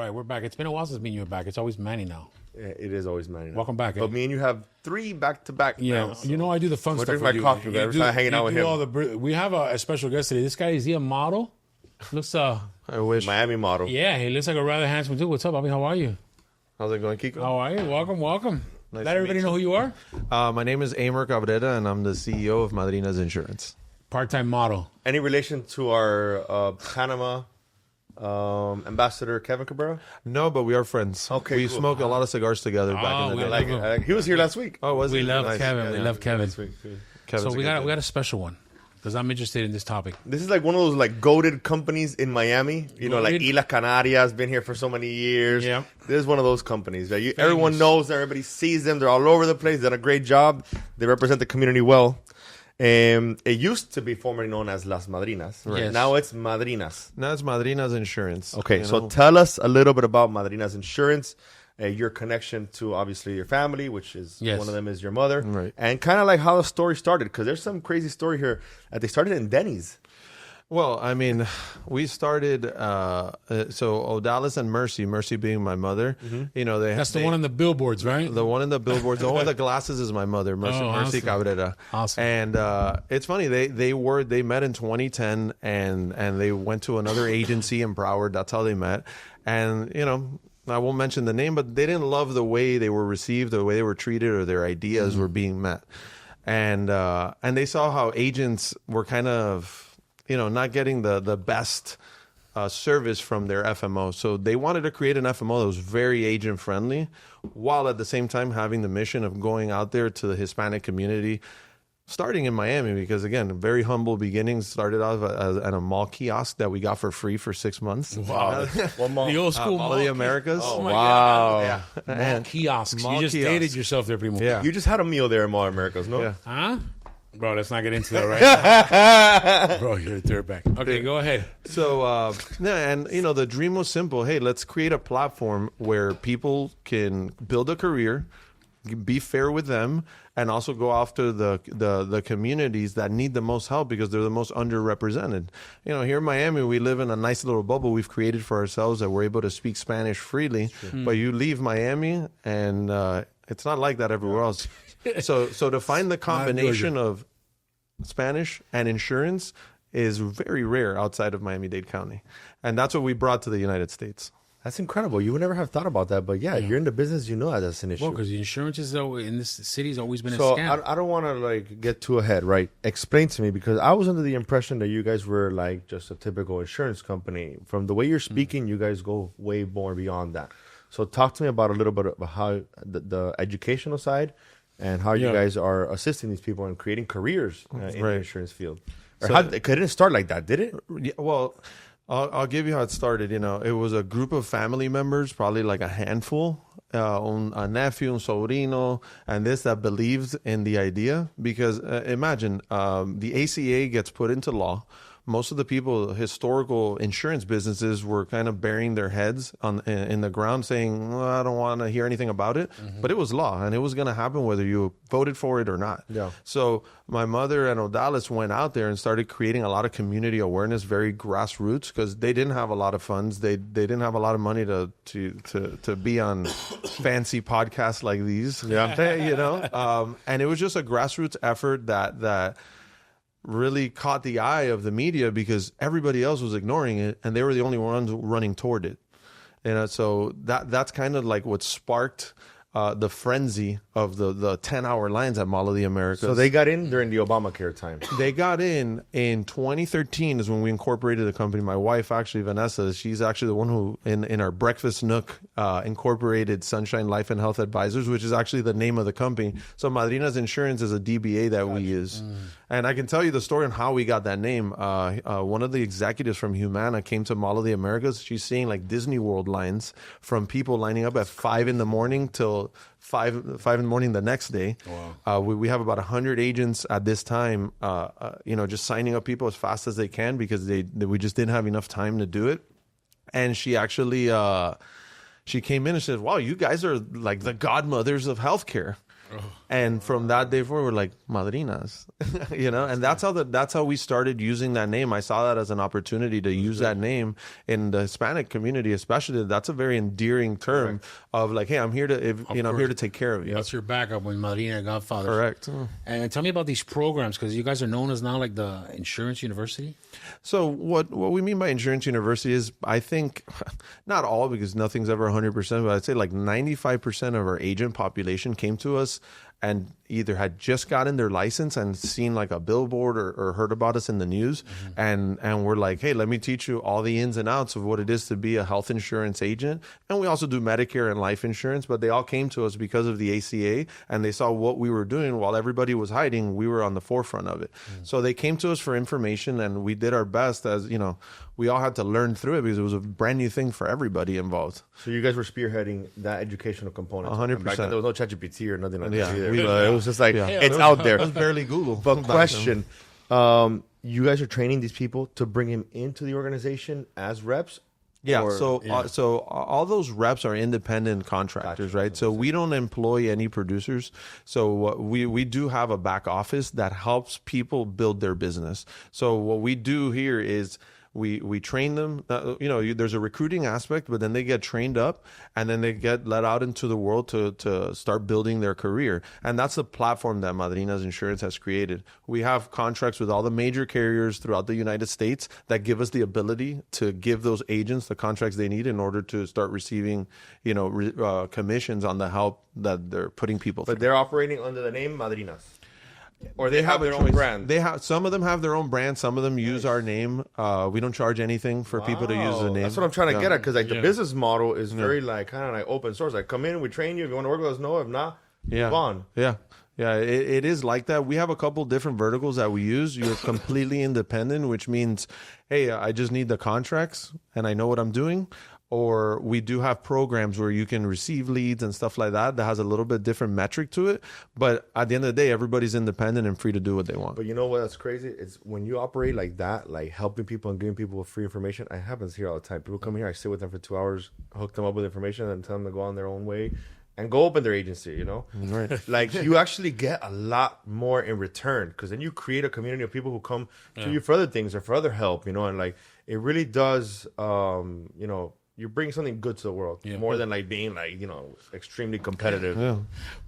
right, we're back. It's been a while since me and you were back. It's always Manny now. Yeah, it is always Manny. Welcome back. But me and you have 3 back-to-back. Yeah, now, so. you know I do the fun stuff. Drink my coffee. Every time hanging out with him. We have a special guest today. This guy, is he a model? Looks I wish. Miami model. Yeah, he looks like a rather handsome dude. What's up, Bobby? How are you? How's it going, Kiko? How are you? Welcome. Nice Let everybody know who you are. My name is Ammer Cabrera, and I'm the CEO of Madrinas Insurance. Part-time model. Any relation to our Panama ambassador, Kevin Cabrera? No, but we are friends. Okay, we cool. smoked a lot of cigars together back in the we day. I like it. He was here last week. Oh, was We he? love Nice. Kevin. Yeah, We yeah. love Kevin. Kevin's So a we good got dude. a special one because I'm interested in this topic. This is like one of those like goated companies in Miami. You know, like Goated? Isla Canarias, been here for so many years. Yeah. This is one of those companies that everyone knows them, everybody sees them. They're all over the place. They've done a great job. They represent the community well. It used to be formerly known as Las Madrinas. Right. Yes. Now it's Madrinas. Now it's Madrinas Insurance. Okay, you so know? tell us a little bit about Madrinas Insurance, your connection to obviously your family, which is Yes. one of them is your mother, Right. and kind of like how the story started, because there's some crazy story here that they started in Denny's. Well, I mean, we started, so Odalis and Mercy being my mother, you know, That's the one on the billboards, right? The one in the billboards. The one with the glasses is my mother, Mercy awesome. Cabrera. Awesome. And it's funny, they met in 2010 and they went to another agency in Broward. That's how they met. And, you know, I won't mention the name, but they didn't love the way they were received, the way they were treated, or their ideas were being met. And they saw how agents were kind of, you know, not getting the best service from their FMO. So they wanted to create an FMO that was very agent friendly, while at the same time having the mission of going out there to the Hispanic community, starting in Miami, because again, very humble beginnings. Started off at a mall kiosk that we got for free for 6 months. Wow, one more. The old school Mall mall of the Americas. Oh my Wow. God. Yeah. Mall kiosks. Mall You just kiosks. dated yourself there, primo. Yeah. You just had a meal there in Mall Americas, no? Yeah. Huh? Bro, let's not get into that right now. Bro, you're a dirtbag. Okay, go ahead. So, and you know, the dream was simple. Hey, let's create a platform where people can build a career, be fair with them, and also go after the communities that need the most help because they're the most underrepresented. You know, here in Miami, we live in a nice little bubble we've created for ourselves that we're able to speak Spanish freely. But you leave Miami, and it's not like that everywhere else. So to find the combination of Spanish and insurance is very rare outside of Miami-Dade County. And that's what we brought to the United States. That's incredible. You would never have thought about that, but yeah, you're in the business, you know that's an issue. Well, because the insurance is in this city has always been a So scam. I don't want to like get too ahead, right? Explain to me, because I was under the impression that you guys were like just a typical insurance company. From the way you're speaking, you guys go way more beyond that. So talk to me about a little bit about how the educational side and how you guys are assisting these people in creating careers in the insurance field. Or So- how, it didn't start like that, did it? Yeah, well, I'll give you how it started. You know, it was a group of family members, probably like a handful, a nephew, un sobrino, and this that believed in the idea. Because imagine the ACA gets put into law. Most of the people, historical insurance businesses, were kind of burying their heads in the ground saying, well, I don't want to hear anything about it. But it was law, and it was going to happen whether you voted for it or not. Yeah. So my mother and Odalis went out there and started creating a lot of community awareness, very grassroots, because they didn't have a lot of funds. They didn't have a lot of money to be on fancy podcasts like these. Yeah. You know? And it was just a grassroots effort that really caught the eye of the media because everybody else was ignoring it and they were the only ones running toward it. And so that's kind of like what sparked the frenzy of the 10-hour lines at Mall of the Americas. So they got in during the Obamacare time. They got in 2013 is when we incorporated the company. My wife, actually, Vanessa, she's actually the one who, in our breakfast nook, incorporated Sunshine Life and Health Advisors, which is actually the name of the company. So Madrinas Insurance is a DBA that we use. And I can tell you the story on how we got that name. One of the executives from Humana came to Mall of the Americas. She's seeing like Disney World lines from people lining up at 5 in the morning till 5 in the morning the next day. Wow. We have about 100 agents at this time, just signing up people as fast as they can because we just didn't have enough time to do it. And she actually, she came in and said, wow, you guys are like the godmothers of healthcare. And from that day forward, we're like Madrinas, and that's how we started using that name. I saw that as an opportunity to use that name in the Hispanic community, especially. That's a very endearing term of like, hey, I'm here to, I'm here to take care of you. That's your backup when Madrina Godfather. Correct. And tell me about these programs, because you guys are known as now like the Insurance University. So what we mean by Insurance University is, I think, not all, because nothing's ever 100%, but I'd say like 95% of our agent population came to us and either had just gotten their license and seen like a billboard or heard about us in the news. And we're like, hey, let me teach you all the ins and outs of what it is to be a health insurance agent. And we also do Medicare and life insurance, but they all came to us because of the ACA, and they saw what we were doing while everybody was hiding. We were on the forefront of it. So they came to us for information, and we did our best, as we all had to learn through it because it was a brand new thing for everybody involved. So you guys were spearheading that educational component. 100%. Back then, there was no ChatGPT or nothing like that either. We- It was just like, it's out there. It was barely Google. But question, you guys are training these people to bring him into the organization as reps? Yeah, Or- so all those reps are independent contractors, Gotcha. right? So we don't employ any producers. So we do have a back office that helps people build their business. So what we do here is we train them. There's a recruiting aspect, but then they get trained up, and then they get let out into the world to start building their career. And that's the platform that Madrinas Insurance has created. We have contracts with all the major carriers throughout the United States that give us the ability to give those agents the contracts they need in order to start receiving, commissions on the help that they're putting people through. But they're operating under the name Madrinas. Or they have their own brand. Some of them have their own brand. Some of them use our name. We don't charge anything for people to use the name. That's what I'm trying to get at, because the business model is very kind of like open source. Like, come in, we train you. If you want to work with us, no. If not, move on. Yeah. It is like that. We have a couple different verticals that we use. You're completely independent, which means, hey, I just need the contracts and I know what I'm doing. Or we do have programs where you can receive leads and stuff like that has a little bit different metric to it. But at the end of the day, everybody's independent and free to do what they want. But you know what? That's crazy. It's when you operate like that, like helping people and giving people free information. It happens here all the time. People come here, I sit with them for 2 hours, hook them up with information, and tell them to go on their own way and go open their agency. Right. Like, you actually get a lot more in return, because then you create a community of people who come to you for other things or for other help. And like, it really does. You bring something good to the world, more than like being like, extremely competitive. Yeah.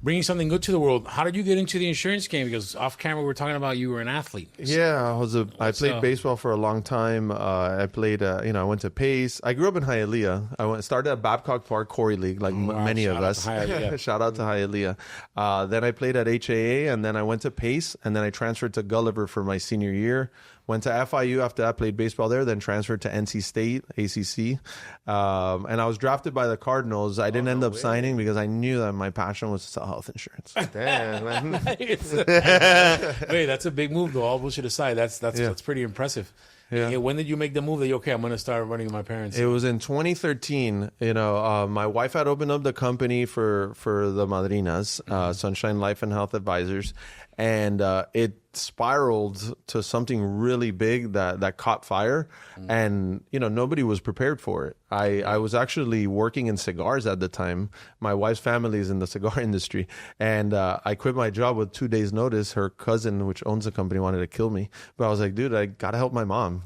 Bringing something good to the world. How did you get into the insurance game? Because off camera, we're talking about you were an athlete. Yeah, I played baseball for a long time. I played, I went to Pace. I grew up in Hialeah. Started at Babcock Park Corey League, like many of us. Shout out to Hialeah. Then I played at HAA, and then I went to Pace, and then I transferred to Gulliver for my senior year. Went to FIU after that, played baseball there, then transferred to NC State, ACC. And I was drafted by the Cardinals. I didn't end up signing because I knew that my passion was to sell health insurance. Damn, man. Wait, that's a big move, though. All bullshit aside, that's pretty impressive. Yeah. When did you make the move that I'm going to start running with my parents? It was in 2013. My wife had opened up the company for the Madrinas, Sunshine Life and Health Advisors, and it spiraled to something really big that caught fire, and nobody was prepared for it. I was actually working in cigars at the time. My wife's family is in the cigar industry, and I quit my job with 2 days notice. Her cousin, which owns the company, wanted to kill me, but I was like, dude, I gotta help my mom,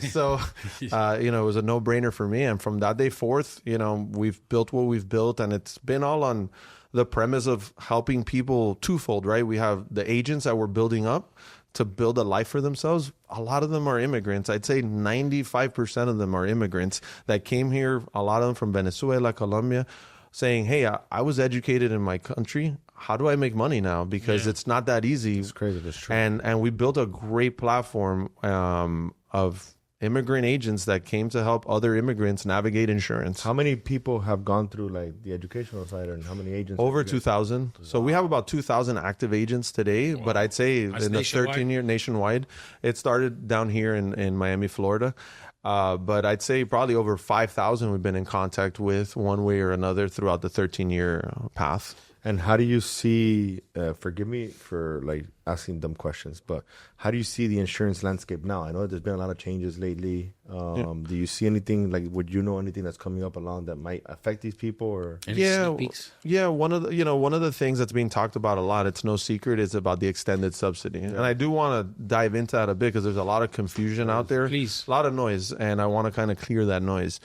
so it was a no-brainer for me. And from that day forth, we've built what we've built, and it's been all on the premise of helping people twofold, right? We have the agents that we're building up to build a life for themselves. A lot of them are immigrants. I'd say 95% of them are immigrants that came here, a lot of them from Venezuela, Colombia, saying, hey, I was educated in my country. How do I make money now? Because it's not that easy. It's crazy. That's true. And we built a great platform of immigrant agents that came to help other immigrants navigate insurance. How many people have gone through like the educational side, and how many agents? Over 2,000. So we have about 2,000 active agents today, but I'd say That's in the 13-year nationwide, it started down here in Miami, Florida. But I'd say probably over 5,000 we've been in contact with one way or another throughout the 13-year path. And how do you see, forgive me for like asking dumb questions, but how do you see the insurance landscape now? I know there's been a lot of changes lately. Do you see anything, like, would you know anything that's coming up along that might affect these people? Or One of the things that's being talked about a lot, it's no secret, is about the extended subsidy. And I do want to dive into that a bit because there's a lot of confusion out there. Please. A lot of noise, and I want to kind of clear that noise.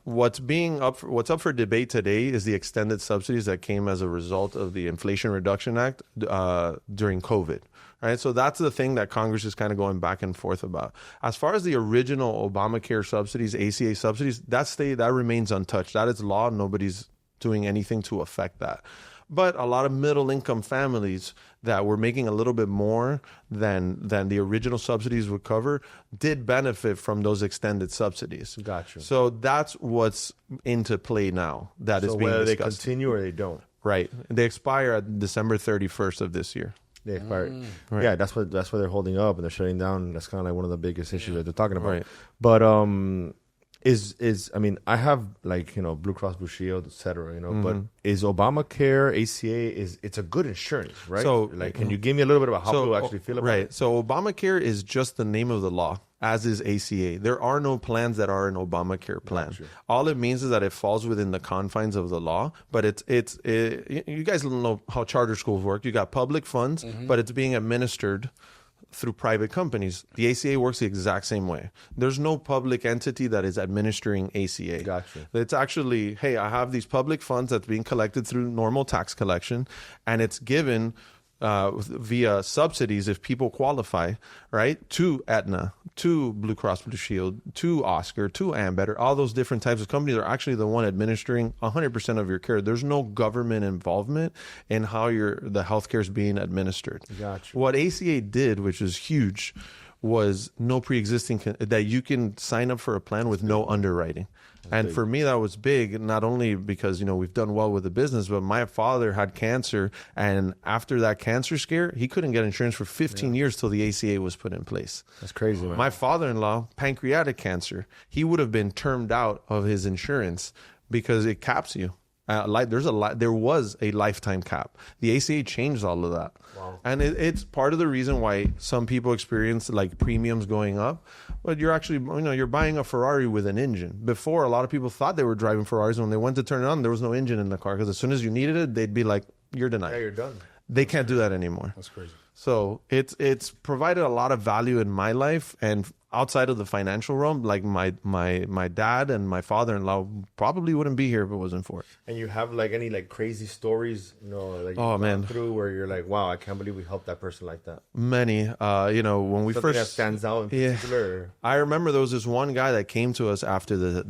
What's up for debate today is the extended subsidies that came as a result of the Inflation Reduction Act during COVID. Right, so that's the thing that Congress is kind of going back and forth about. As far as the original Obamacare subsidies, ACA subsidies, that remains untouched. That is law. Nobody's doing anything to affect that. But a lot of middle-income families that were making a little bit more than the original subsidies would cover did benefit from those extended subsidies. Gotcha. So that's what's into play now. That is being whether discussed. they continue or they don't. Right. They expire at December 31st of this year. They expired. Right. Yeah, that's what they're holding up and they're shutting down. That's kind of like one of the biggest issues that they're talking about. Right. But I mean, I have like, Blue Cross Blue Shield, etc. But is Obamacare, ACA, it's a good insurance, right? So, like, can you give me a little bit about how people actually feel about it? So Obamacare is just the name of the law, as is ACA. There are no plans that are an Obamacare plan. Gotcha. All it means is that it falls within the confines of the law, but you guys know how charter schools work. You got public funds, but it's being administered through private companies. The ACA works the exact same way. There's no public entity that is administering ACA. Gotcha. It's actually, hey, I have these public funds that's being collected through normal tax collection, and it's given via subsidies if people qualify, right, to Aetna, to Blue Cross Blue Shield, to Oscar, to Ambetter. All those different types of companies are actually the one administering 100% of your care. There's no government involvement in how the healthcare is being administered. Gotcha. What ACA did, which is huge, was no pre-existing, that you can sign up for a plan with no underwriting. And for me, that was big, not only because, we've done well with the business, but my father had cancer. And after that cancer scare, he couldn't get insurance for 15 years till the ACA was put in place. That's crazy, man. My father-in-law, pancreatic cancer, he would have been termed out of his insurance because it caps you. There was a lifetime cap. The ACA changed all of that. Wow. And it's part of the reason why some people experience like premiums going up. But you're actually, you're buying a Ferrari with an engine. Before, a lot of people thought they were driving Ferraris. When they went to turn it on, there was no engine in the car because as soon as you needed it, they'd be like, you're denied. Yeah, you're done. They can't do that anymore. That's crazy. So it's provided a lot of value in my life, and outside of the financial realm, like my dad and my father-in-law probably wouldn't be here if it wasn't for it. And you have like any like crazy stories, like man, through where you're like, wow, I can't believe we helped that person like that. Many, when we Something first that stands out in particular. I remember there was this one guy that came to us after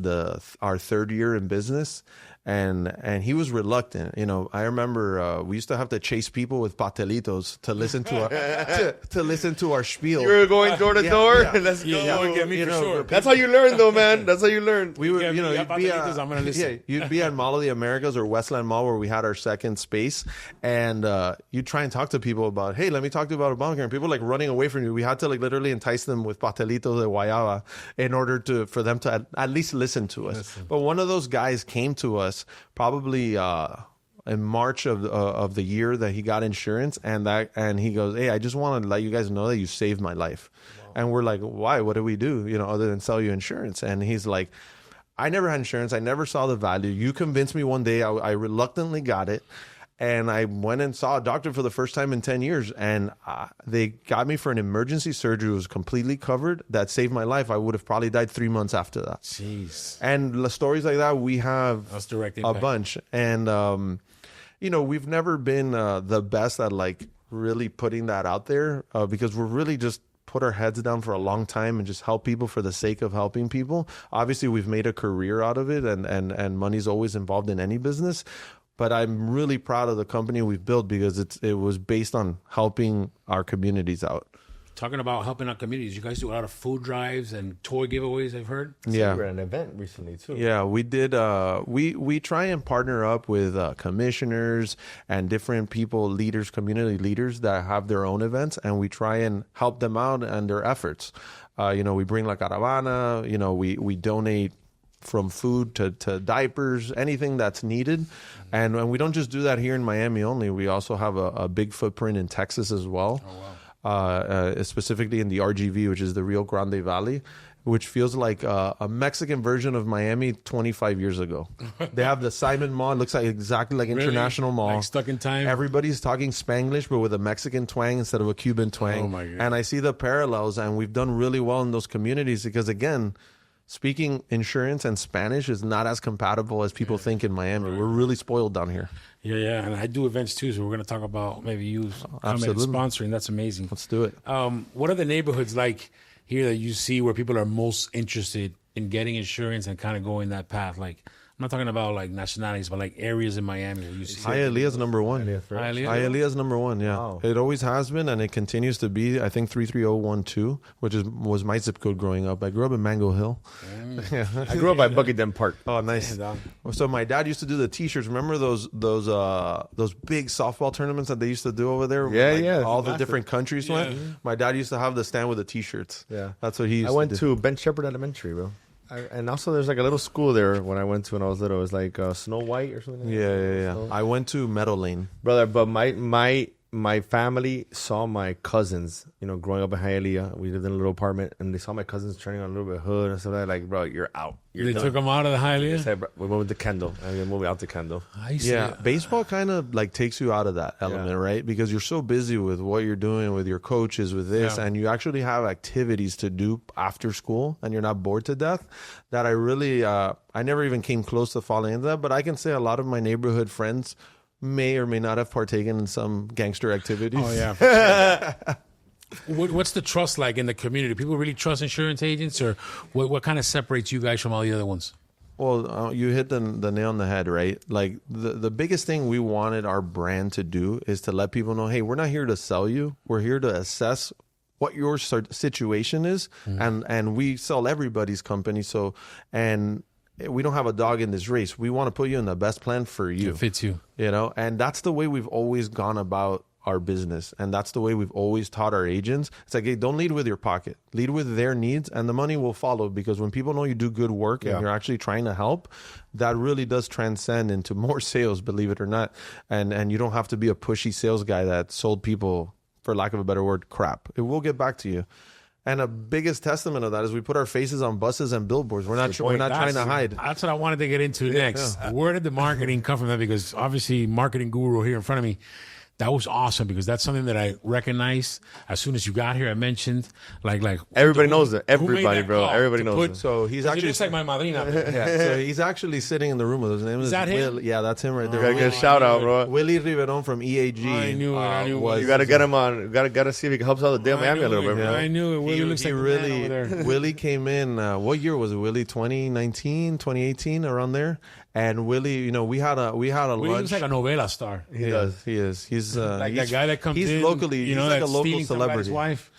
our third year in business. And he was reluctant. I remember we used to have to chase people with patelitos to listen to our to listen to our spiel. You were going door to door. Yeah. Let's go. Yeah, get me for sure. That's how you learn, though, man. That's how you learn. We would, I'm gonna listen. Yeah, you'd be at Mall of the Americas or Westland Mall where we had our second space, and you'd try and talk to people about, hey, let me talk to you about Obamacare. And people like running away from you. We had to like literally entice them with patelitos de guayaba in order for them to at least listen to us. Listen. But one of those guys came to us probably in March of the year that he got insurance, and he goes, hey, I just want to let you guys know that you saved my life. Wow. And we're like, why? What do we do? Other than sell you insurance? And he's like, I never had insurance. I never saw the value. You convinced me one day. I reluctantly got it. And I went and saw a doctor for the first time in 10 years. And they got me for an emergency surgery. It was completely covered. That saved my life. I would have probably died 3 months after that. Jeez. And stories like that, we have a bunch. And, we've never been the best at like really putting that out there because we're really just put our heads down for a long time and just help people for the sake of helping people. Obviously, we've made a career out of it, and money's always involved in any business. But I'm really proud of the company we've built because it was based on helping our communities out. Talking about helping out communities, you guys do a lot of food drives and toy giveaways, I've heard. Yeah. You were at an event recently, too. Yeah, we did. We try and partner up with commissioners and different people, leaders, community leaders that have their own events, and we try and help them out and their efforts. We bring La Caravana, we donate food to diapers, anything that's needed. And we don't just do that here in Miami only. We also have a big footprint in Texas as well. Oh, wow. Specifically in the RGV, which is the Rio Grande Valley, which feels like a Mexican version of Miami 25 years ago. They have the Simon Mall. It looks like exactly like International Mall. Like stuck in time. Everybody's talking Spanglish, but with a Mexican twang instead of a Cuban twang. Oh, my God. And I see the parallels, and we've done really well in those communities because, again, speaking insurance and Spanish is not as compatible as people think in Miami. We're really spoiled down here. Yeah. And I do events too, so we're going to talk about maybe you coming and sponsoring. That's amazing. Let's do it. What are the neighborhoods like here that you see where people are most interested in getting insurance and kind of going that path? Like, I'm not talking about like nationalities, but like areas in Miami where you see. Hialeah's number one. Hialeah's number one. Yeah, wow. It always has been, and it continues to be. I think 33012, which was my zip code growing up. I grew up in Mango Hill. Yeah. I grew up by Buckington Park. Oh, nice. So my dad used to do the T-shirts. Remember those big softball tournaments that they used to do over there? Yeah. All the different countries went. My dad used to have the stand with the T-shirts. Yeah, that's what he used I went to to Ben Shepherd Elementary, bro. And also, there's like a little school there when I went to when I was little. It was like Snow White or something. Yeah. I went to Meadow Lane, brother. But my family saw my cousins. You know, growing up in Hialeah, we lived in a little apartment, and they saw my cousins turning on a little bit of hood and stuff like that. Like, bro, you're out. They took them out of the Hialeah. Said, we went to Kendall, and we moved out to Kendall. Baseball kind of like takes you out of that element, right? Because you're so busy with what you're doing with your coaches, with this, and you actually have activities to do after school, and you're not bored to death. That I really, I never even came close to falling into that. But I can say a lot of my neighborhood friends may or may not have partaken in some gangster activities. Oh yeah. For sure. What's the trust like in the community? People really trust insurance agents, or what kind of separates you guys from all the other ones? Well, you hit the nail on the head, right? Like the biggest thing we wanted our brand to do is to let people know, hey, we're not here to sell you. We're here to assess what your situation is, and we sell everybody's company. So, and we don't have a dog in this race. We want to put you in the best plan for you. It fits you. And that's the way we've always gone about our business, and that's the way we've always taught our agents. It's like, hey, don't lead with your pocket, lead with their needs, and the money will follow. Because when people know you do good work and you're actually trying to help, that really does transcend into more sales, believe it or not. And you don't have to be a pushy sales guy that sold people, for lack of a better word, crap. It will get back to you. And a biggest testament of that is we put our faces on buses and billboards. We're not trying to hide. That's what I wanted to get into next. Where did the marketing come from? That, because obviously marketing guru here in front of me. That was awesome, because that's something that I recognized as soon as you got here. I mentioned like everybody knows it. Everybody, bro. Everybody knows it. So he's actually looks like my madrina. So he's actually sitting in the room with us. His name is that him? Yeah, that's him right there. Gotta get a shout out, bro. Willie Riveron from EAG. I knew it. You gotta get him on. Gotta see if he can help out the damn Miami a little bit, bro. I knew it. Willie looks like really. Over there. Willie came in. What year was it? Willie 2019, 2018, around there. And Willie, we had a Willie lunch. looks like a novela star. He does. He is. He's like that guy that comes in. He's locally. He's like a local celebrity. Wife.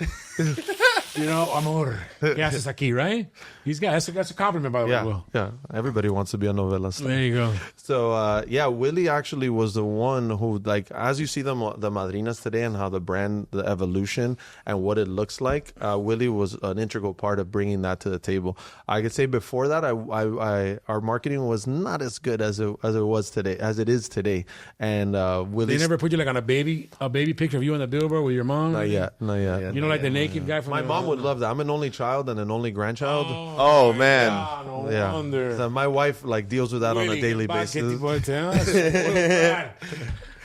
Amor, ¿qué haces aquí, right? He's got that's a compliment, by the way. Will. Yeah. Everybody wants to be a novela star. There you go. So Willie actually was the one who, like, as you see the Madrinas today and how the brand, the evolution and what it looks like, Willie was an integral part of bringing that to the table. I could say before that, our marketing was not as good as it was today, as it is today. And Willie, they never put you like on a baby picture of you on the billboard with your mom. Not yet. Like the naked guy from my mom would love that. I'm an only child and an only grandchild. Oh man. God, no wonder. So my wife deals with that on a daily basis.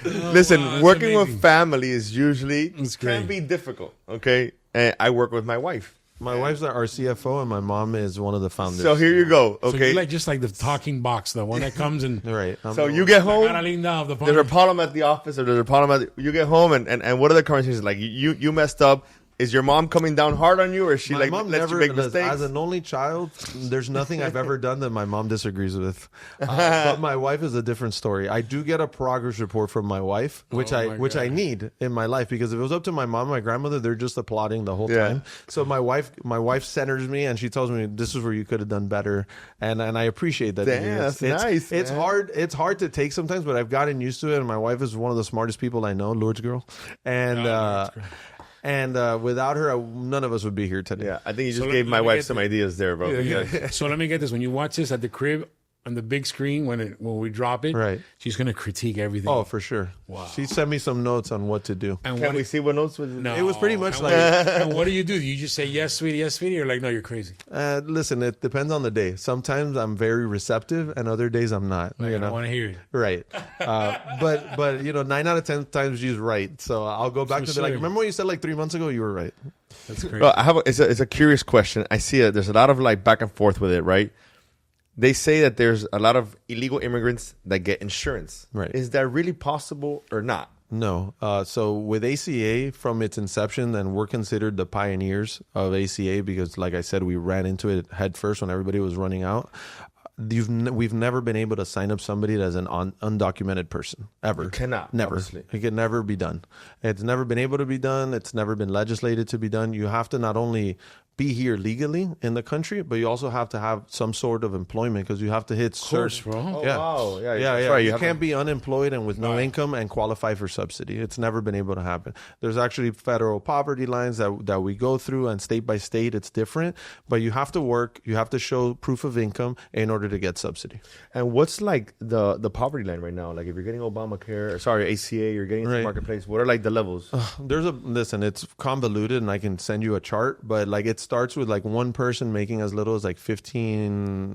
Listen, working with family is usually can be difficult. Okay, and I work with my wife. My wife's our CFO, and my mom is one of the founders. So here you go. Okay, so you're like just like the talking box, the one that comes and right. So you get home. There's a problem at the office, or there's a problem you get home, and what are the conversations like? You messed up. Is your mom coming down hard on you, or is she my mom lets you make mistakes? As an only child, there's nothing I've ever done that my mom disagrees with. But my wife is a different story. I do get a progress report from my wife, which I need in my life, because if it was up to my mom and my grandmother, they're just applauding the whole time. So my wife centers me, and she tells me, this is where you could have done better, and I appreciate that. Damn, that's nice. It's hard. It's hard to take sometimes, but I've gotten used to it. And my wife is one of the smartest people I know, Lourdes girl, and. And without her, none of us would be here today. Yeah, I think you just So gave let my me wife get some the- ideas there, bro. Yeah. So let me get this: when you watch this at the crib on the big screen, when we drop it, Right. she's gonna critique everything. Oh, for sure. Wow. She sent me some notes on what to do. and Can what, we see what notes was? no, It was pretty much and like- and what do? You just say yes, sweetie, or like no, you're crazy. Listen, it depends on the day. Sometimes I'm very receptive, and other days I'm not. Like, you I know, want to hear it. right? But 9 out of 10 times she's right. So I'll go back to be like, sure. remember what you said like 3 months ago? You were right. That's crazy. Well, I have it's a curious question. I see it. There's a lot of like back and forth with it, right? They say that there's a lot of illegal immigrants that get insurance. Right. Is that really possible or not? No. So with ACA from its inception, and we're considered the pioneers of ACA because, like I said, we ran into it head first when everybody was running out. We've never been able to sign up somebody that's an undocumented person ever. You cannot, Never. obviously. It can never be done. It's never been able to be done. It's never been legislated to be done. You have to not only be here legally in the country, but you also have to have some sort of employment because you have to hit course, certain. bro. Oh, Yeah. wow. Yeah, Yeah, that's yeah. right. You have can't to- be unemployed and with no income and qualify for subsidy. It's never been able to happen. There's actually federal poverty lines that we go through, and state by state it's different. But you have to work. You have to show proof of income in order to get subsidy. And what's like the poverty line right now? Like if you're getting Obamacare, or sorry, ACA, you're getting into Right. Marketplace. What are like the levels? Listen, it's convoluted, and I can send you a chart. But like it starts with like one person making as little as like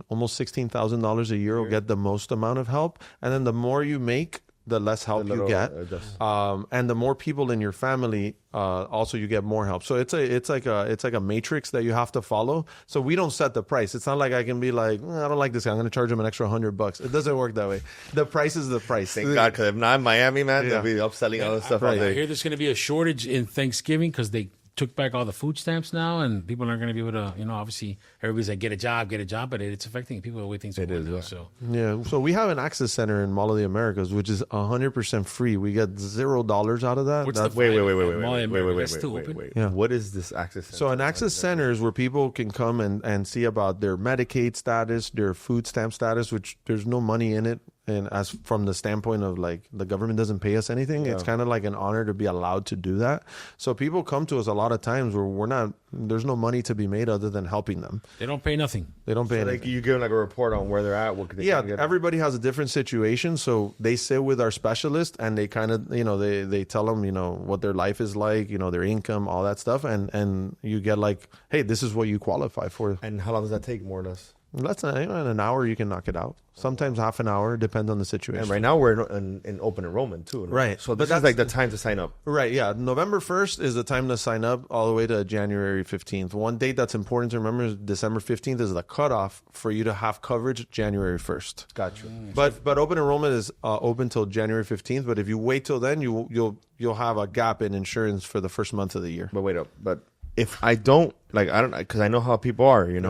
almost $16,000 a year will get the most amount of help, and then the more you make, the less help you get. And the more people in your family, also you get more help. So it's like a matrix that you have to follow. So we don't set the price. It's not like I can be like, I don't like this guy, I'm going to charge him an extra $100. It doesn't work that way. The price is the price. Thank God, because if not in Miami, man, they'll be upselling all the stuff out I there. hear there's going to be a shortage in Thanksgiving because they took back all the food stamps now, and people aren't going to be able to, obviously everybody's like, get a job, but it's affecting people the way things are going now. So Yeah, so we have an access center in Mall of the Americas, which is 100% free. We get $0 out of that. what's That's- the Wait. That's too open. Yeah. What is this access center? So an access center is where people can come and see about their Medicaid status, their food stamp status, which there's no money in it. And as from the standpoint of like the government doesn't pay us anything, it's kind of like an honor to be allowed to do that. So people come to us a lot of times where there's no money to be made other than helping them. They don't pay nothing. They don't pay anything. Like you give them like a report on where they're at. What they Yeah, can get. everybody has a different situation. So they sit with our specialist and they kind of, they tell them, what their life is like, their income, all that stuff. And you get like, hey, this is what you qualify for. And how long does that take, more or less? Less than an hour, you can knock it out. Sometimes half an hour, depends on the situation. And right now we're in open enrollment too. Right. So But this is like the time to sign up. Right, yeah. November 1st is the time to sign up all the way to January 15th. One date that's important to remember is December 15th is the cutoff for you to have coverage January 1st. Got you. But open enrollment is open till January 15th. But if you wait till then, you'll have a gap in insurance for the first month of the year. But wait up. But if I don't, because I know how people are, and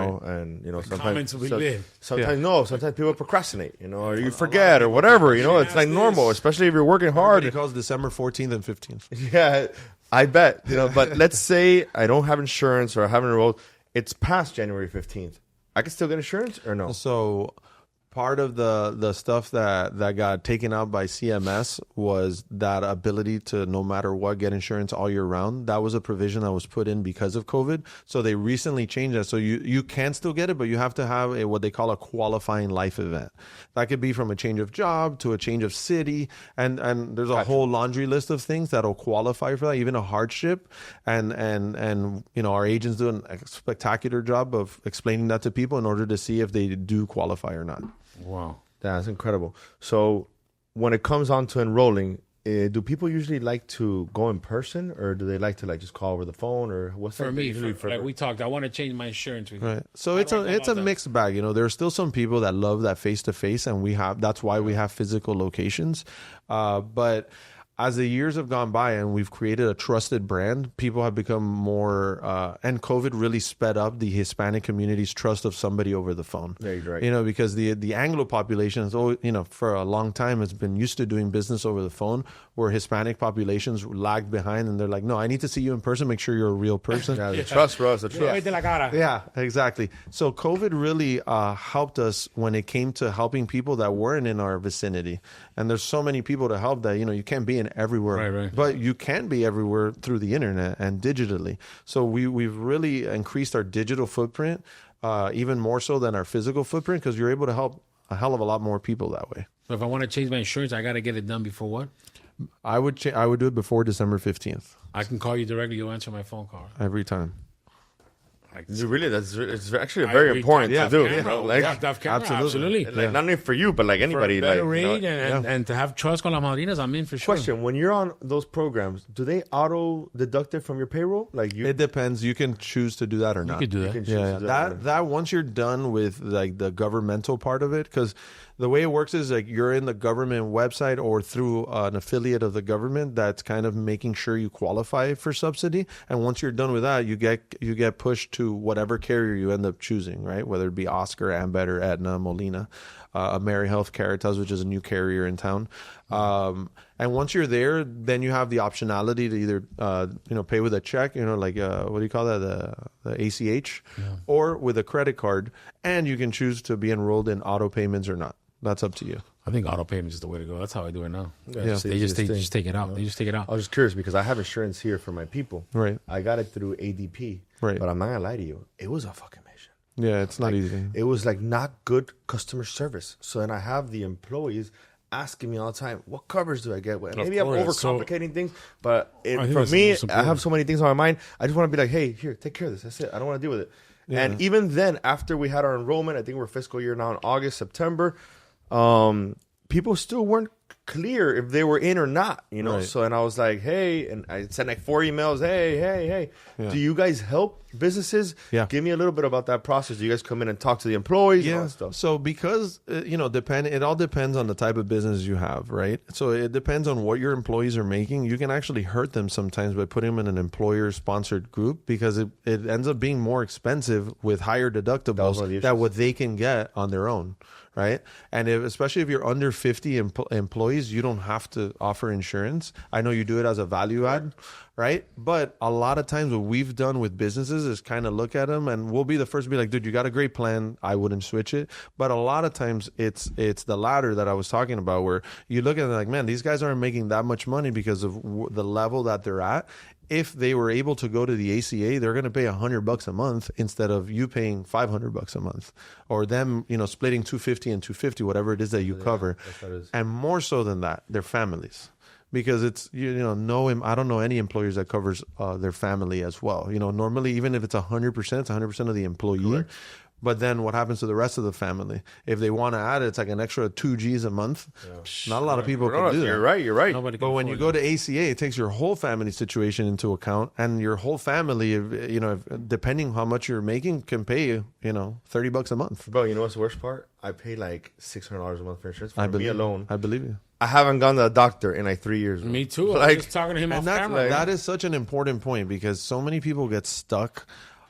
sometimes comments we live. sometimes people procrastinate, or you forget or whatever, it's like normal, especially if you're working hard. It calls December 14th and 15th. Yeah, I bet, but let's say I don't have insurance or I haven't enrolled. It's past January 15th. I can still get insurance or no? So part of the stuff that got taken out by CMS was that ability to, no matter what, get insurance all year round. That was a provision that was put in because of COVID. So they recently changed that. So you can still get it, but you have to have what they call a qualifying life event. That could be from a change of job to a change of city. And there's a whole laundry list of things that'll qualify for that, even a hardship. And our agents do a spectacular job of explaining that to people in order to see if they do qualify or not. Wow. That's incredible. So when it comes on to enrolling, do people usually like to go in person, or do they like to just call over the phone, or what's For that me, usually like we talked, I want to change my insurance with you. Right. So How do I go it's a about that? mixed bag. There's still some people that love that face to face, and that's why we have physical locations. But as the years have gone by and we've created a trusted brand, people have become more, and COVID really sped up the Hispanic community's trust of somebody over the phone. Yeah, you're right. Because the Anglo population is, for a long time has been used to doing business over the phone, where Hispanic populations lagged behind, and they're like, no, I need to see you in person, make sure you're a real person. Yeah, the trust, bro. It's the trust. Yeah, exactly. So COVID really helped us when it came to helping people that weren't in our vicinity. And there's so many people to help that, you can't be being everywhere. Right. But you can be everywhere through the internet and digitally. So we've really increased our digital footprint, even more so than our physical footprint, because you're able to help a hell of a lot more people that way. So if I want to change my insurance, I got to get it done before what? I would do it before December 15th. I can call you directly. You'll answer my phone call. Every time. Really, it's actually very important to do. Absolutely. Like, not only for you, but like anybody. For a better like, rate and to have trust con las madrinas, I'm in for sure. Question: when you're on those programs, do they auto deduct it from your payroll? Like It depends. You can choose to do that or not. You could do You that. can choose to do That once you're done with like the governmental part of it, because the way it works is like you're in the government website or through an affiliate of the government that's kind of making sure you qualify for subsidy. And once you're done with that, you get pushed to whatever carrier you end up choosing, right? Whether it be Oscar, Ambetter, Aetna, Molina, AmeriHealth, Caritas, which is a new carrier in town. And once you're there, then you have the optionality to either pay with a check, like what do you call that, the ACH, or with a credit card, and you can choose to be enrolled in auto payments or not. That's up to you. I think auto payments is the way to go. That's how I do it now. Yeah. They just take it out. They just take it out. I was just curious because I have insurance here for my people. Right. I got it through ADP. Right. But I'm not gonna lie to you, it was a fucking mission. Yeah, it's not easy. It was like not good customer service. So then I have the employees asking me all the time, what coverage do I get? Maybe I'm course. overcomplicating things, but think for that's the me, most I important. have so many things on my mind. I just want to be like, hey, here, take care of this. That's it. I don't want to deal with it. Yeah. And even then, after we had our enrollment, I think we're fiscal year now in August, September, people still weren't clear if they were in or not, Right. So, and I was like, hey, and I sent like 4 emails. Hey, Yeah. do you guys help businesses? Yeah. Give me a little bit about that process. Do you guys come in and talk to the employees? And all Yeah. that stuff? So because it all depends on the type of business you have, right? So it depends on what your employees are making. You can actually hurt them sometimes by putting them in an employer-sponsored group because it ends up being more expensive with higher That was one of the deductibles issues. than what they can get on their own, right? And especially if you're under 50 employees, you don't have to offer insurance. I know you do it as a value add, right? But a lot of times what we've done with businesses is kind of look at them and we'll be the first to be like, dude, you got a great plan. I wouldn't switch it. But a lot of times it's the latter that I was talking about where you look at it like, man, these guys aren't making that much money because of the level that they're at. If they were able to go to the ACA, they're going to pay $100 a month instead of you paying $500 a month, or them, splitting $250 and $250, whatever it is that you cover. And more so than that, their families. Because it's, I don't know any employers that covers their family as well. Normally, even if it's 100%, it's 100% of the employee. Correct. But then what happens to the rest of the family? If they want to add it, it's like an extra 2 Gs a month. Not a lot of people can do that. You're right. Nobody can But when you afford go to ACA, it takes your whole family situation into account, and your whole family, depending how much you're making, can pay you, $30 a month. Bro, you know what's the worst part? I pay like $600 a month for insurance for me alone. I believe you. I haven't gone to the doctor in like 3 years. Bro. Me too. I was Like, just talking to him off And camera. that is such an important point because so many people get stuck.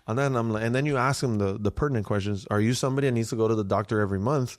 And then then you ask them the pertinent questions. Are you somebody that needs to go to the doctor every month?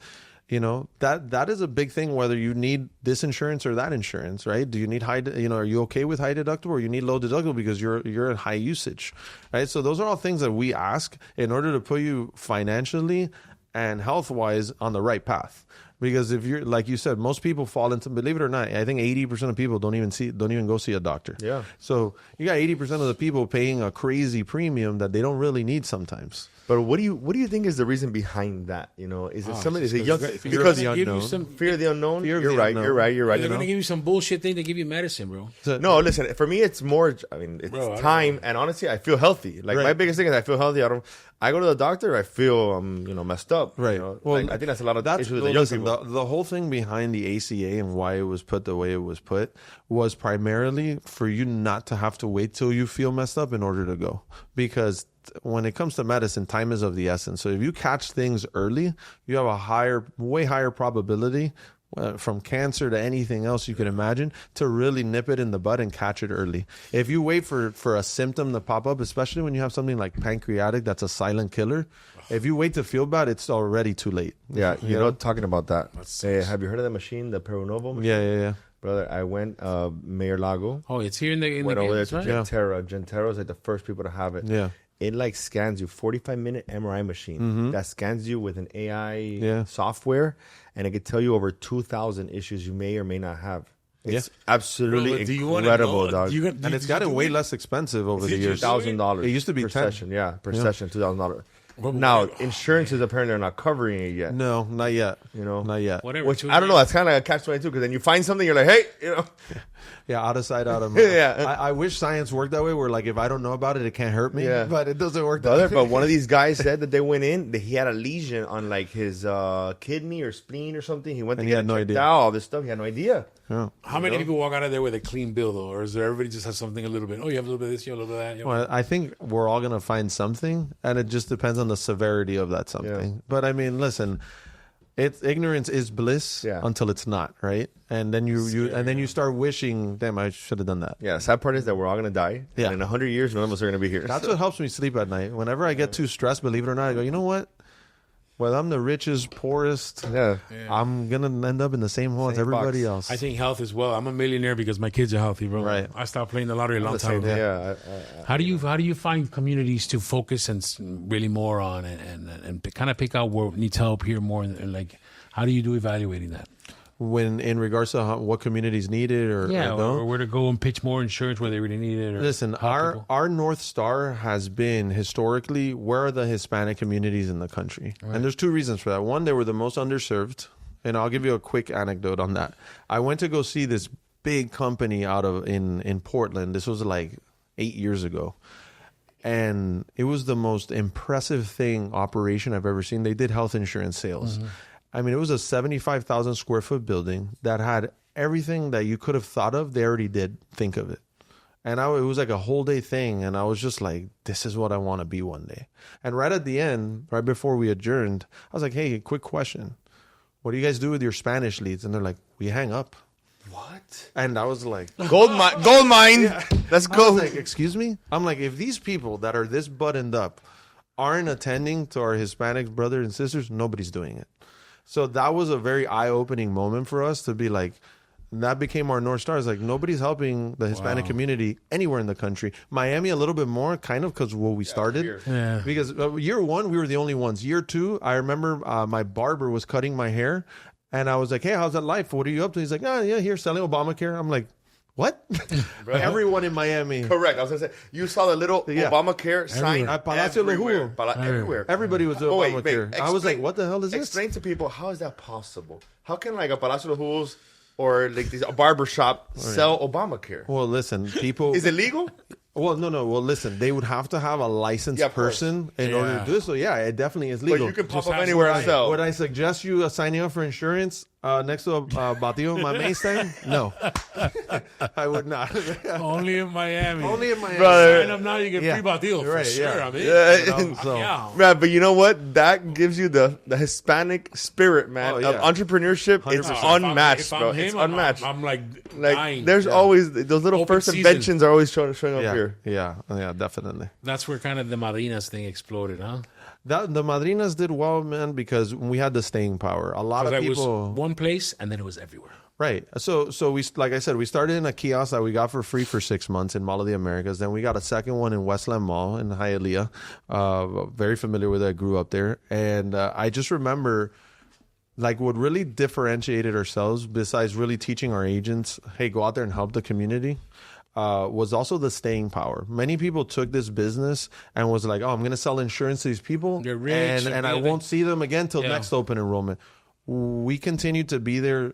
That is a big thing, whether you need this insurance or that insurance, right? Do you need are you okay with high deductible or you need low deductible because you're at high usage, right? So those are all things that we ask in order to put you financially and health-wise on the right path. Because if you're, like you said, most people fall into, believe it or not, I think 80% of people don't even go see a doctor. Yeah. So you got 80% of the people paying a crazy premium that they don't really need sometimes. But what do you think is the reason behind that? Is it something? Is it it's young? because Because the they give you unknown. some. fear of the unknown. Fear of You're the right. unknown. You're right. You're right. They're gonna give you some bullshit thing. They give you medicine, bro. No, listen. For me, it's more. I mean, it's Bro, I don't time, and honestly, I feel healthy. Like Right. my biggest thing is I feel healthy. I go to the doctor. I feel messed up. Right. Well, Well, I think that's a lot of That's issues with the young listen, people. the whole thing behind the ACA and why it was put the way it was put was primarily for you not to have to wait till you feel messed up in order to go. Because when it comes to medicine, time is of the essence. So if you catch things early, you have a way higher probability from cancer to anything else you can imagine to really nip it in the bud and catch it early. If you wait for a symptom to pop up, especially when you have something like pancreatic, that's a silent killer. If you wait to feel bad, it's already too late. Yeah, talking about that. Have you heard of the machine, the Peronovo machine? Yeah. Brother, I went Mayor Lago. Oh, it's here in the Went over there games, to right? Gentera. Gentera is like the first people to have it. Yeah. It like scans you, 45-minute MRI machine that scans you with an AI Yeah. software, and it could tell you over 2,000 issues you may or may not have. It's absolutely Bro, do you wanna incredible, know? dog. And it's gotten way less expensive over the years. $1,000. It used to be per 10. session. Yeah, per session, $2,000. Well, Now, insurances apparently are not covering it yet. No, not yet. You know, Not yet. Whatever. which I don't know. That's kind of a catch-22 because then you find something, you're like, hey, Yeah, out of sight, out of mind. Yeah. I wish science worked that way, where like if I don't know about it, it can't hurt me. Yeah. But it doesn't work the that other. way. But one of these guys said that they went in, that he had a lesion on like his kidney or spleen or something. He went to And he get had it no checked idea. out, all this stuff. He had no idea. Yeah. How many people walk out of there with a clean bill, though? Or is there everybody just has something a little bit? Oh, you have a little bit of this, you have a little bit of that. You have Well, I think we're all gonna find something, and it just depends on the severity of that something. Yeah. But I mean, listen, it's ignorance is bliss until it's not, right? And then you start wishing, damn, I should have done that. Yeah, sad part is that we're all gonna die. Yeah. And in 100 years, none of us are gonna be here. That's what helps me sleep at night. Whenever I get too stressed, believe it or not, I go, you know what? Whether I'm the richest, poorest, Yeah. I'm gonna end up in the same hole as everybody box. else. I think health as well. I'm a millionaire because my kids are healthy, bro. Right. I stopped playing the lottery a long The time same, ago. yeah. How do you find communities to focus and really more on and kind of pick out where needs help here more and like how do you do evaluating that? When in regards to what communities need it or or where to go and pitch more insurance where they really need it. Or Listen, help people? our North Star has been historically where are the Hispanic communities in the country, and there's two reasons for that. One, they were the most underserved, and I'll give you a quick anecdote on that. I went to go see this big company out of in Portland. This was like 8 years ago. And it was the most impressive operation I've ever seen. They did health insurance sales. I mean, it was a 75,000 square foot building that had everything that you could have thought of. They already did think of it. And it was like a whole day thing. And I was just like, this is what I want to be one day. And right at the end, right before we adjourned, I was like, hey, quick question. What do you guys do with your Spanish leads? And they're like, we hang up. What? And I was like, Gold mine. Let's I go. was like, excuse me? I'm like, if these people that are this buttoned up aren't attending to our Hispanic brothers and sisters, nobody's doing it. So that was a very eye-opening moment for us to be like, that became our North Star. It's like, nobody's helping the Hispanic community anywhere in the country. Miami a little bit more, kind of, because we started. Yeah. Because year one, we were the only ones. Year two, I remember my barber was cutting my hair, and I was like, hey, how's that life? What are you up to? He's like, yeah, here, selling Obamacare. I'm like, what? Everyone in Miami. Correct. I was gonna say you saw the little Obamacare sign At Palacio everywhere. Lujo. Everywhere. Everybody was doing Obamacare. Wait, I was like, explain- what the hell is this? Explain to people, how is that possible? How can like a Palacio de Jugos or like a barber shop sell Obamacare? Well, listen, people. Is it legal? Well, no. Well, listen, they would have to have a licensed Yeah, of course. person in order to do this. So, yeah, it definitely is But legal. you can pop Just up ask anywhere the and guy. sell. Would I suggest you signing up for insurance next to a Batillo Mame stand? No. I would not. Only in Miami. Only in Miami. Brother. Sign up now, you get Yeah. free Batillo for Right, sure. yeah. I mean, Yeah. So- yeah. Man, but you know what? That gives you the Hispanic spirit, man, Oh, of yeah. entrepreneurship. It's 100%. unmatched, If I'm bro. him, It's unmatched. I'm like like dying. there's always those little Open first season. inventions are always showing up here. Yeah, definitely. That's where kind of the Madrinas thing exploded, huh? The Madrinas did well, man, because we had the staying power. A lot of Because it people. was one place and then it was everywhere. Right. So we, like I said, we started in a kiosk that we got for free for 6 months in Mall of the Americas. Then we got a second one in Westland Mall in Hialeah. Very familiar with it. I grew up there. And I just remember, like, what really differentiated ourselves, besides really teaching our agents, hey, go out there and help the community, was also the staying power. Many people took this business and was like, oh, I'm going to sell insurance to these people. They're rich, and they're I good. won't see them again till Yeah. next open enrollment. We continued to be there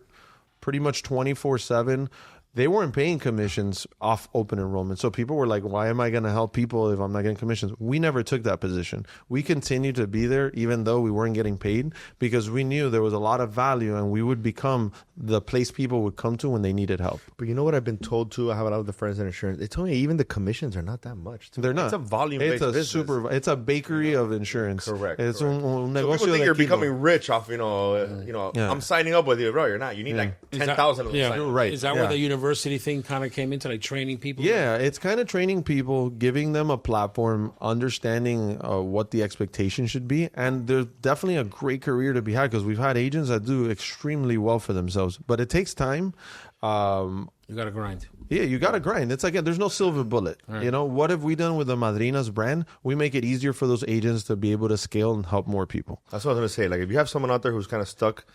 pretty much 24/7. They weren't paying commissions off open enrollment. So people were like, why am I going to help people if I'm not getting commissions? We never took that position. We continued to be there even though we weren't getting paid because we knew there was a lot of value and we would become the place people would come to when they needed help. But you know what I've been told too? I have a lot of the friends in insurance. They told me even the commissions are not that much. They're not. It's a volume-based business. It's a bakery of insurance. Correct. It's correct. un So negocio people think de you're kilo. becoming rich off, Yeah. I'm signing up with you, bro. You're not. You need like Is that- 10,000 of them. yeah, sign up. right. Is that Yeah. where the university thing kind of came into, like training people? Yeah, it's kind of training people, giving them a platform, understanding what the expectation should be. And there's definitely a great career to be had because we've had agents that do extremely well for themselves. But it takes time. You got to grind. Yeah, you got to grind. It's like, there's no silver bullet. Right. You know, what have we done with the Madrinas brand? We make it easier for those agents to be able to scale and help more people. That's what I was going to say. Like, if you have someone out there who's kind of stuck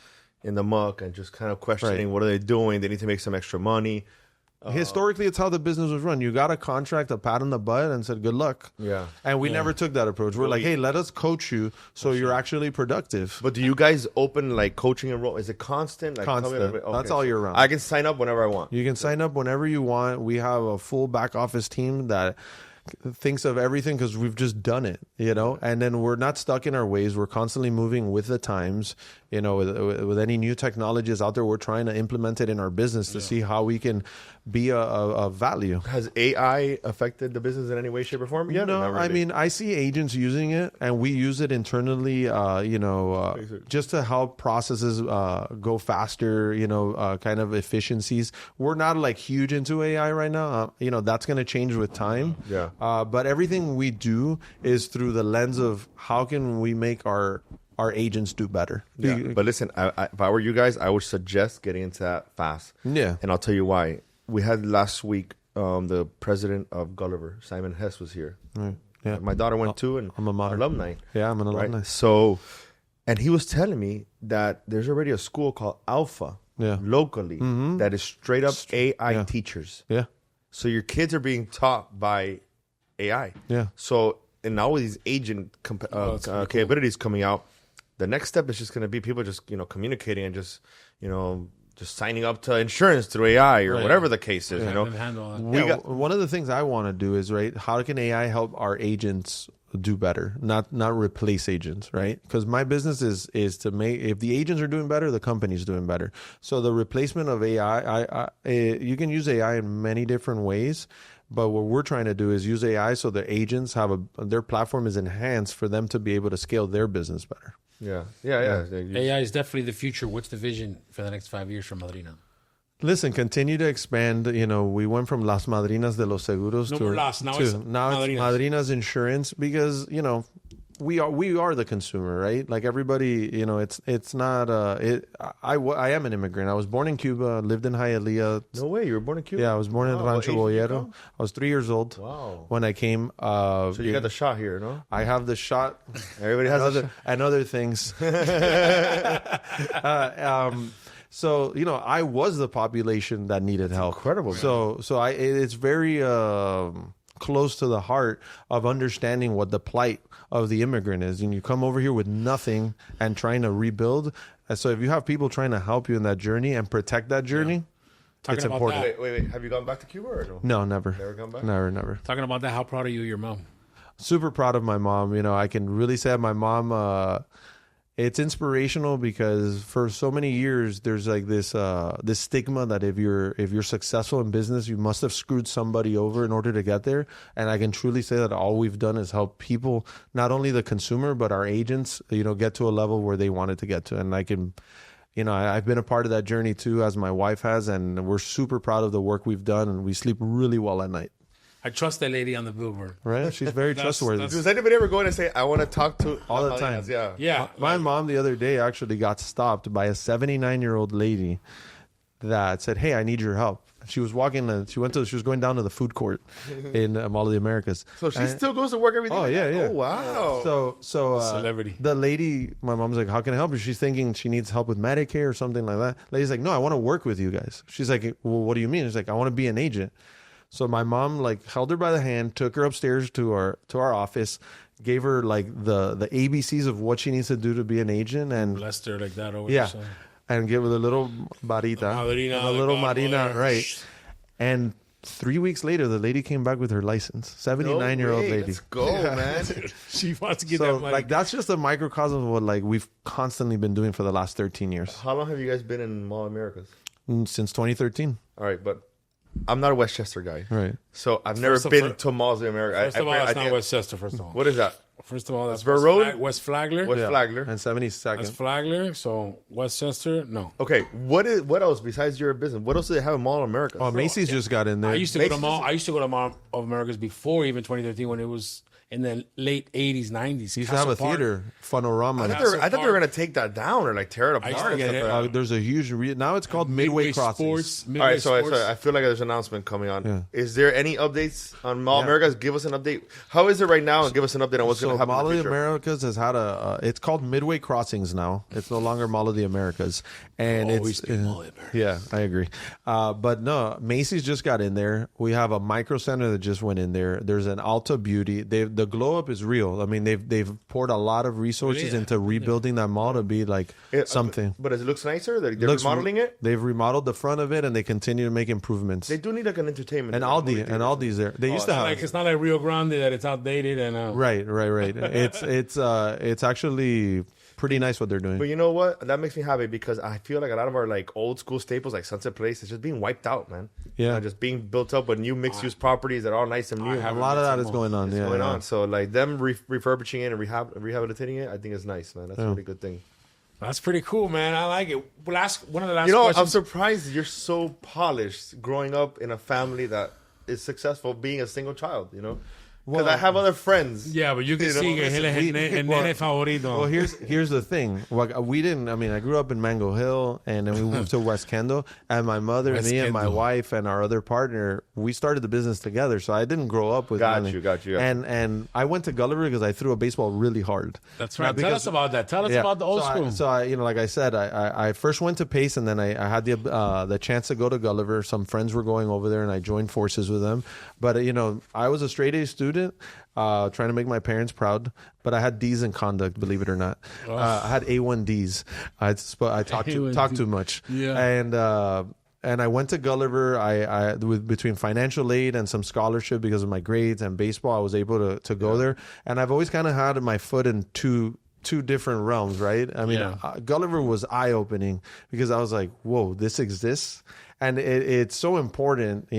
in the muck and just kind of questioning what are they doing. They need to make some extra money. Historically, it's how the business was run. You got a contract, a pat on the butt, and said, good luck. Yeah. And we never took that approach. We're like, hey, let us coach you so you're actually productive. But do you guys open like coaching and role? Is it constant? Like, Constant. Okay, That's all year round. I can sign up whenever I want. You can sign up whenever you want. We have a full back office team that thinks of everything because we've just done it, you know, and then we're not stuck in our ways. We're constantly moving with the times, you know, with any new technologies out there, we're trying to implement it in our business to see how we can be a value. Has AI affected the business in any way, shape, or form? Yeah, no, I mean, I see agents using it, and we use it internally, just to help processes go faster, kind of efficiencies. We're not like huge into AI right now. That's going to change with time. Yeah. But everything we do is through the lens of how can we make our agents do better. Yeah. But listen, if I were you guys, I would suggest getting into that fast. Yeah. And I'll tell you why. We had last week the president of Gulliver, Simon Hess, was here. Right. Yeah. My daughter went too, and I'm a alumni. Yeah, I'm an alumni. Right? So, and he was telling me that there's already a school called Alpha locally that is straight up AI teachers. Yeah. So your kids are being taught by AI. Yeah. So, and now with these agent capabilities coming out, the next step is just going to be people just, communicating and just signing up to insurance through AI or whatever the case is, One of the things I want to do is, how can AI help our agents do better, not replace agents, right? Because my business is to make, if the agents are doing better, the company's doing better. So the replacement of AI, you can use AI in many different ways. But what we're trying to do is use AI so the agents their platform is enhanced for them to be able to scale their business better. Yeah. AI is definitely the future. What's the vision for the next 5 years for Madrina? Listen, continue to expand. We went from Las Madrinas de los Seguros now it's Madrinas Insurance because, we are the consumer, right? Like everybody, it's not. I am an immigrant. I was born in Cuba, lived in Hialeah. No way, you were born in Cuba? Yeah, I was born in Rancho Bollero. I was 3 years old. Wow. When I came. So you got the shot here, no? I have the shot. Everybody has and other things. So I was the population that needed help. Incredible. Man. So it's very close to the heart of understanding what the plight of the immigrant is. And you come over here with nothing and trying to rebuild. And so if you have people trying to help you in that journey and protect that journey, it's important. Wait. Have you gone back to Cuba or no? No, never. Never gone back? Never. Talking about that, how proud are you of your mom? Super proud of my mom. I can really say my mom, it's inspirational because for so many years there's like this stigma that if you're successful in business, you must have screwed somebody over in order to get there. And I can truly say that all we've done is help people, not only the consumer but our agents, get to a level where they wanted to get to. And I can, I've been a part of that journey too, as my wife has, and we're super proud of the work we've done, and we sleep really well at night. I trust that lady on the billboard. Right? She's very trustworthy. Does anybody ever go in and say, I want to talk to... All the time. Yeah. My mom the other day actually got stopped by a 79-year-old lady that said, hey, I need your help. She was she was going down to the food court in Mall of the Americas. So she still goes to work every day? Oh, yeah. Oh, wow. So celebrity. The lady, my mom's like, how can I help you? She's thinking she needs help with Medicare or something like that. Lady's like, no, I want to work with you guys. She's like, well, what do you mean? She's like, I want to be an agent. So my mom held her by the hand, took her upstairs to our office, gave her the ABCs of what she needs to do to be an agent, and blessed her like that over. Yeah, and give her the little varita, a little Marina, right? And 3 weeks later, the lady came back with her license. 79-year-old lady. Let's go, man. She wants to get that money. That's just a microcosm of what we've constantly been doing for the last 13 years. How long have you guys been in Mall Americas? Since 2013. All right, but I'm not a Westchester guy. Right. So I've never been to Malls of America. First of all, that's not Westchester, first of all. What is that? First of all, that's Burr Road? West Flagler. West Flagler. And 72nd. That's Flagler, so Westchester, no. Okay, what else besides your business? What else do they have in Mall of America? Oh, Macy's just got in there. I used to go to Mall of Americas before even 2013 when it was in the late 80s, 90s. He used to have a theater, Funorama. I thought they were going to take that down or like tear it apart. used to get it. There's a huge... now it's called Midway Crossings. All right, so I feel like there's an announcement coming on. Yeah. Is there any updates on Mall Americas? Give us an update. How is it right now? And give us an update on what's going to happen Mall in the of the future. Americas has had it's called Midway Crossings now. It's no longer Mall of the Americas. And Always be Mall of the Americas. Yeah, I agree. But no, Macy's just got in there. We have a Micro Center that just went in there. There's an Ulta Beauty. The glow up is real. I mean, they've poured a lot of resources into rebuilding that mall to be like something. But it looks nicer. They're remodeling it. They've remodeled the front of it, and they continue to make improvements. They do need like an entertainment. And Aldi's there. They used to have. It's not like Rio Grande that it's outdated and Right. It's actually pretty nice what they're doing. But you know what? That makes me happy because I feel like a lot of our like old school staples, like Sunset Place, is just being wiped out, man. Yeah, just being built up with new mixed use properties that are all nice and new. A lot of that is going on. Going on. So like them refurbishing it and rehabilitating it, I think is nice, man. That's a really good thing. That's pretty cool, man. I like it. One of the last questions. I'm surprised you're so polished growing up in a family that is successful, being a single child. Because I have other friends. Yeah, but you can see el nene favorito. Well, here's the thing. We didn't. I mean, I grew up in Mango Hill, and then we moved to West Kendall. And my mother, me, and my wife, and our other partner, we started the business together. So I didn't grow up with money. Got you. And I went to Gulliver because I threw a baseball really hard. That's right. Tell us about that. Tell us about the old school. So I, like I said, I first went to Pace, and then I had the chance to go to Gulliver. Some friends were going over there, and I joined forces with them. But I was a straight A student. Trying to make my parents proud, but I had D's in conduct, believe it or not. I had A1 Ds. I talked too much. Yeah. And I went to Gulliver. Between financial aid and some scholarship because of my grades and baseball, I was able to go there. And I've always kind of had my foot in two different realms, right? I mean, Gulliver was eye-opening because I was like, whoa, this exists. And it's so important,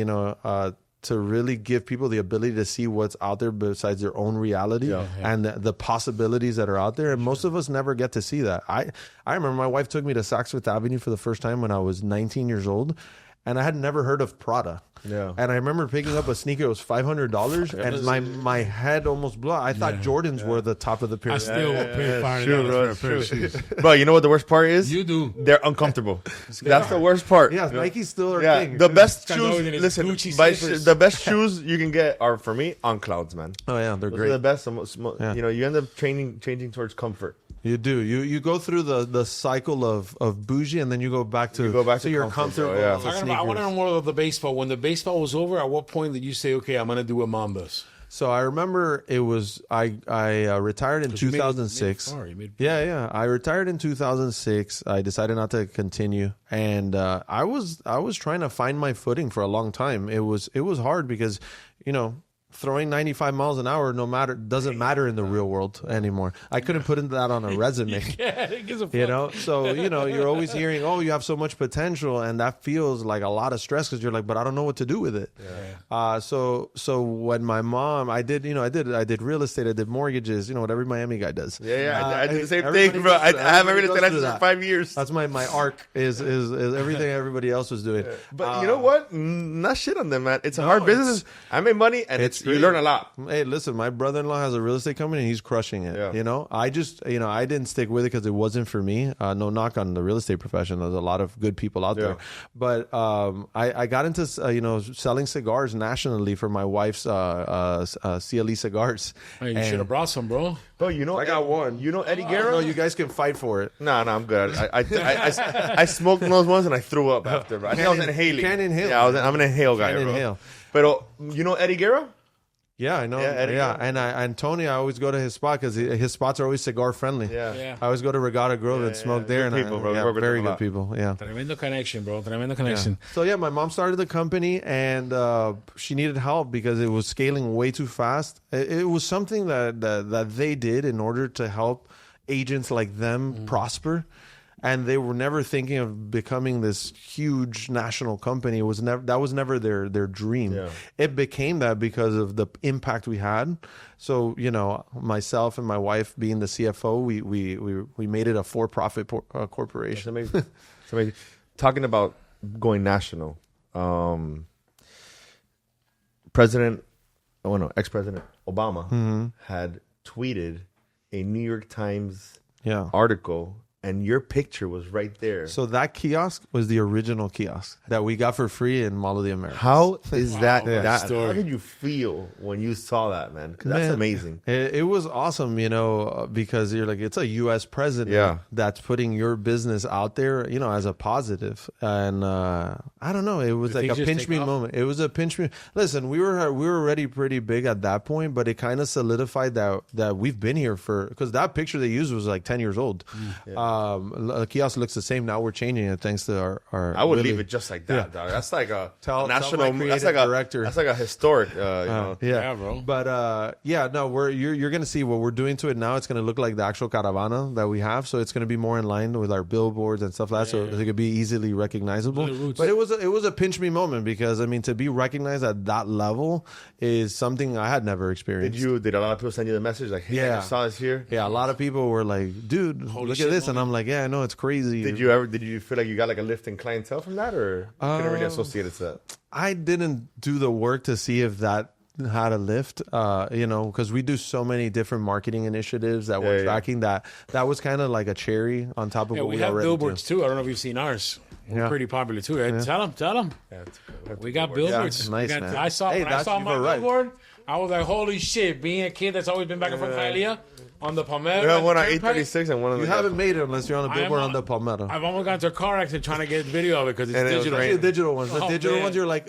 to really give people the ability to see what's out there besides their own reality and the possibilities that are out there. And most of us never get to see that. I remember my wife took me to Saks Fifth Avenue for the first time when I was 19 years old, and I had never heard of Prada. Yeah. And I remember picking up a sneaker. It was $500, and my head almost blew out. I thought Jordans were the top of the pyramid. I still will pay $500 for a pair of shoes. Bro, you know what the worst part is? You do. They're uncomfortable. That's the worst part. Yeah, Nike still are king. The best shoes. Listen, Gucci the best shoes you can get are for me on Clouds, man. Oh yeah, they're Those great. are the best. You end up changing towards comfort. You do. You go through the cycle of bougie, and then you go back to you're comfortable. Yeah. I want to know more about the baseball. When the baseball was over, at what point did you say, "Okay, I'm going to do a Mambas"? So I remember it was I retired in 2006. I retired in 2006. I decided not to continue, and I was trying to find my footing for a long time. It was hard because throwing 95 miles an hour doesn't matter in the real world anymore. I couldn't put that on a resume. It gives a fuck. So you're always hearing, oh, you have so much potential, and that feels like a lot of stress because you're like, but I don't know what to do with it. So when my mom, I did real estate, I did mortgages, what every Miami guy does. I did the same thing, bro. I have a real estate license for 5 years. That's my arc is everything everybody else was doing. But you know what? Not shit on them, man. It's a hard business. I made money, and you learn a lot. Hey, listen, my brother-in-law has a real estate company, and he's crushing it. I just, I didn't stick with it because it wasn't for me. No knock on the real estate profession. There's a lot of good people out there. But I got into, selling cigars nationally for my wife's CLE cigars. Hey, you should have brought some, bro. Bro, I got one. You know Eddie Guerra? No, you guys can fight for it. No, I'm good. I smoked those ones and I threw up after. Bro. I think I was inhaling. Can't inhale. Yeah, I'm an inhale guy, Can't bro. inhale. But you know Eddie Guerra? Yeah, I know. Yeah, and Tony, I always go to his spot because his spots are always cigar friendly. Yeah. I always go to Regatta Grove and smoke there. Good people, bro. Very good people. Yeah. Tremendo connection, bro. Tremendo connection. So my mom started the company, and she needed help because it was scaling way too fast. It was something that they did in order to help agents like them prosper. And they were never thinking of becoming this huge national company. That was never their dream. Yeah. It became that because of the impact we had. So myself and my wife being the CFO, we made it a for-profit corporation. That's amazing. Talking about going ex-president Obama had tweeted a New York Times Yeah. article, and your picture was right there. So that kiosk was the original kiosk that we got for free in Mall of the Americas. How is that? story. How did you feel when you saw that, man? Because that's Man, amazing. It was awesome, you know, because you're like, it's a U.S. president that's putting your business out there, you know, as a positive. And I don't know, it was like a things just pinch take me off? moment. It was a pinch me. Listen, we were already pretty big at that point, but it kind of solidified that we've been here because that picture they used was like 10 years old. The kiosk looks the same now. We're changing it thanks to our I would really- leave it just like that, dog. That's like a Tell national. my That's creative like a director. That's like a historic. You know. Yeah, bro. But you're gonna see what we're doing to it now. It's gonna look like the actual caravana that we have, so it's gonna be more in line with our billboards and stuff like that, so it could be easily recognizable. The roots. But it was a pinch me moment because I mean to be recognized at that level is something I had never experienced. Did a lot of people send you the message like, "Hey, I Yeah. just saw this here"? Yeah, a lot of people were like, "Dude, look shit at this," and moment. I'm like, "Yeah, I know it's crazy." Did you feel like you got like a lift in clientele from that, or you couldn't really associate it to that? I didn't do the work to see if that had a lift, you know, because we do so many different marketing initiatives that we're Yeah. tracking that was kind of like a cherry on top of Yeah, what we we have already billboards do. too. I don't know if you've seen ours. We're Yeah. pretty popular too. Right? Tell them. Yeah, We got billboards. Yeah, nice, We got- man. I saw Hey, when I that's- saw you've my arrived. billboard. I was like, holy shit! Being a kid that's always been back and forth from Hialeah on the Palmetto. We have one on Turnpike, 836 and one on You the. haven't made it unless you're on a billboard I'm on the Palmetto. I've almost got into a car accident trying to get video of it because it's And it was digital. raining. The digital ones. The Oh, digital man. ones, you're like,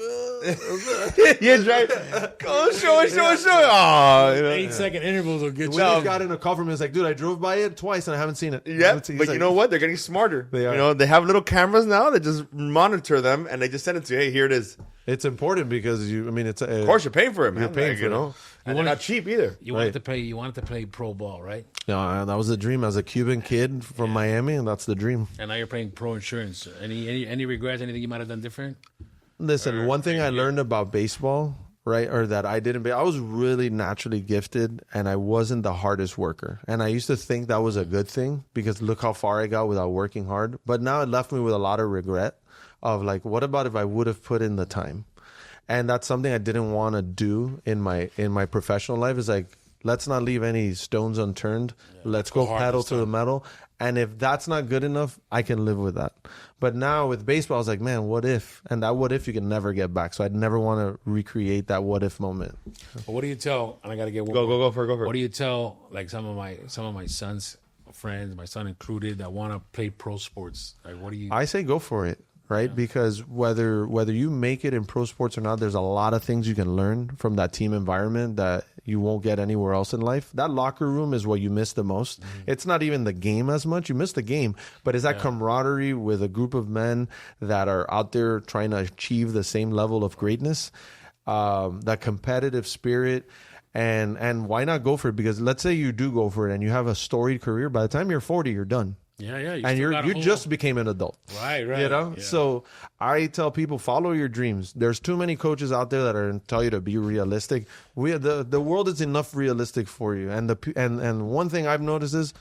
Yeah, right. Go show it. Oh, you know. 8-second intervals will get we you. just got in a call from him. It's like, dude, I drove by it twice and I haven't seen it. Yeah, He's but like, you know what? They're getting smarter. They are. You know, they have little cameras now that just monitor them, and they just send it to you. Hey, here it is. It's important because it's Of course, you're paying for it, man. You're paying Like, for you it. know, and they're not cheap either. You wanted to play. You wanted to play pro ball, right? No, that was the dream as a Cuban kid from Miami, and that's the dream. And now you're playing pro insurance. Any regrets? Anything you might have done different? Listen, one thing I learned about baseball, right, or that I didn't, I was really naturally gifted and I wasn't the hardest worker. And I used to think that was a good thing because look how far I got without working hard. But now it left me with a lot of regret of like, what about if I would have put in the time? And that's something I didn't want to do in my professional life is like, let's not leave any stones unturned. Let's go hard pedal this to the metal. And if that's not good enough, I can live with that. But now with baseball, I was like, man, what if? And that what if you can never get back. So I'd never want to recreate that what if moment. But what do you tell? And I got to get one. Go for it. What do you tell like some of my son's friends, my son included, that want to play pro sports? Like, what do you? I say go for it, right? Because whether you make it in pro sports or not, there's a lot of things you can learn from that team environment that you won't get anywhere else in life. That locker room is what you miss the most. It's not even the game as much. You miss the game, but it's that camaraderie with a group of men that are out there trying to achieve the same level of greatness, that competitive spirit. And why not go for it? Because let's say you do go for it and you have a storied career. By the time you're 40, you're done. Yeah. And you just became an adult. right. You know, Yeah. so I tell people follow your dreams. There's too many coaches out there that are going to tell you to be realistic. The world is enough realistic for you. And one thing I've noticed is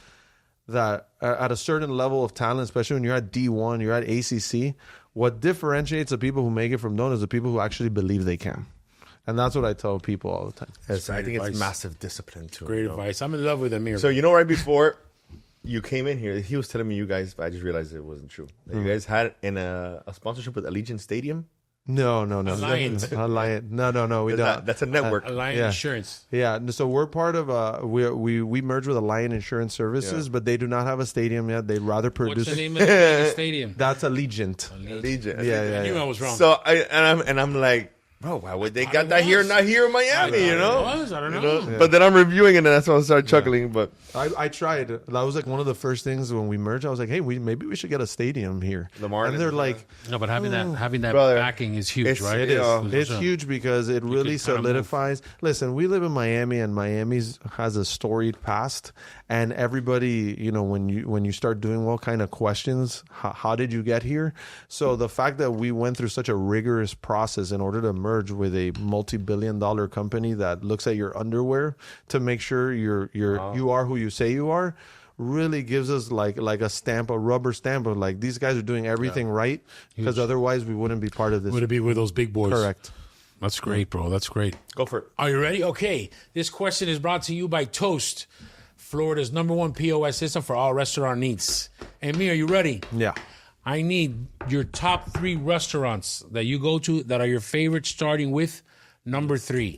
that at a certain level of talent, especially when you're at D1, you're at ACC, what differentiates the people who make it from known is the people who actually believe they can. And that's what I tell people all the time. I think advice. it's massive discipline too. Great you know? advice. I'm in love with Amir. So right before you came in here, he was telling me you guys. I just realized it wasn't true. That You guys had a sponsorship with Allegiant Stadium. No. Alliance. Alliance. No, we don't. That's a network. Alliance Yeah. Insurance. Yeah, so we're part of we merged with Alliance Insurance Services, but they do not have a stadium yet. They'd rather What's produce the name of the stadium? That's Allegiant. Allegiant. Yeah. I knew I was wrong. So I'm like, bro, why would they got that here, not here in Miami? You know. I don't know. But then I'm reviewing it, and that's when I started chuckling. But I tried. That was like one of the first things when we merged. I was like, hey, maybe we should get a stadium here. The Marlins, and they're like, No, but having that Brother, backing is huge, it's- right? it is. It's huge because it really can kinda solidifies. Listen, we live in Miami, and Miami's has a storied past, and everybody, you know, when you start doing well, kind of questions how did you get here. So the fact that we went through such a rigorous process in order to merge with a multi-billion-dollar company that looks at your underwear to make sure you are who you say you are. Really gives us like a stamp, a rubber stamp of like these guys are doing everything right, because otherwise we wouldn't be part of this. Would it be with those big boys? Correct. That's great, bro. That's great. Go for it. Are you ready? Okay. This question is brought to you by Toast, Florida's #1 POS system for all restaurant needs. And me, are you ready? Yeah. I need your top 3 restaurants that you go to that are your favorite, starting with number 3.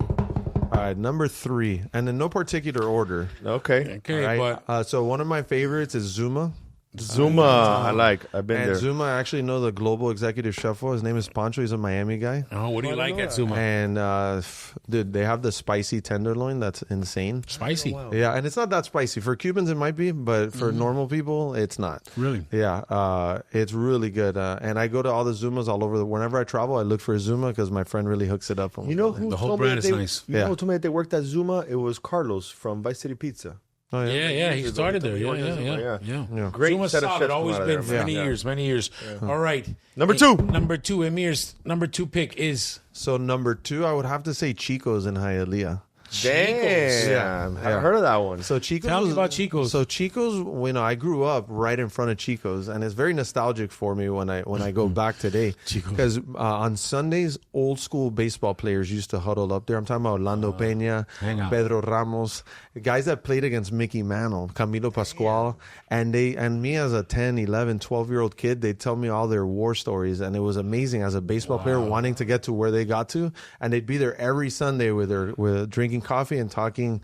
All right, number 3, and in no particular order. Okay. Okay, All right? but So one of my favorites is Zuma. Zuma, I like. I've been And there. Zuma, I actually know the global executive chef. His name is Pancho. He's a Miami guy. what do you like at Zuma? And dude, they have the spicy tenderloin that's insane. Spicy. Yeah, and it's not that spicy. For Cubans, it might be, but for normal people, it's not. Really? Yeah, it's really good. And I go to all the Zumas all over. Whenever I travel, I look for a Zuma because my friend really hooks it up. You know who The whole told me brand that is they, nice. You know Yeah. who told me that they worked at Zuma? It was Carlos from Vice City Pizza. Oh, Yeah, he started there. Yeah. Great Zuma's set of solid. chefs Always come out been of for there, many man. many years. All right. Number 2. Number 2, Emir's number 2 pick is So number 2, I would have to say Chico's in Hialeah. Damn. Yeah. I heard of that one. So Chico's. Tell me about Chico's. So Chico's, I grew up right in front of Chico's, and it's very nostalgic for me when I go back today. Chico's. Because on Sundays, old school baseball players used to huddle up there. I'm talking about Orlando Peña, hang out. Pedro Ramos, guys that played against Mickey Mantle, Camilo Pascual, and me as a 10, 11, 12-year-old kid, they'd tell me all their war stories, and it was amazing as a baseball player wanting to get to where they got to, and they'd be there every Sunday with drinking coffee and talking,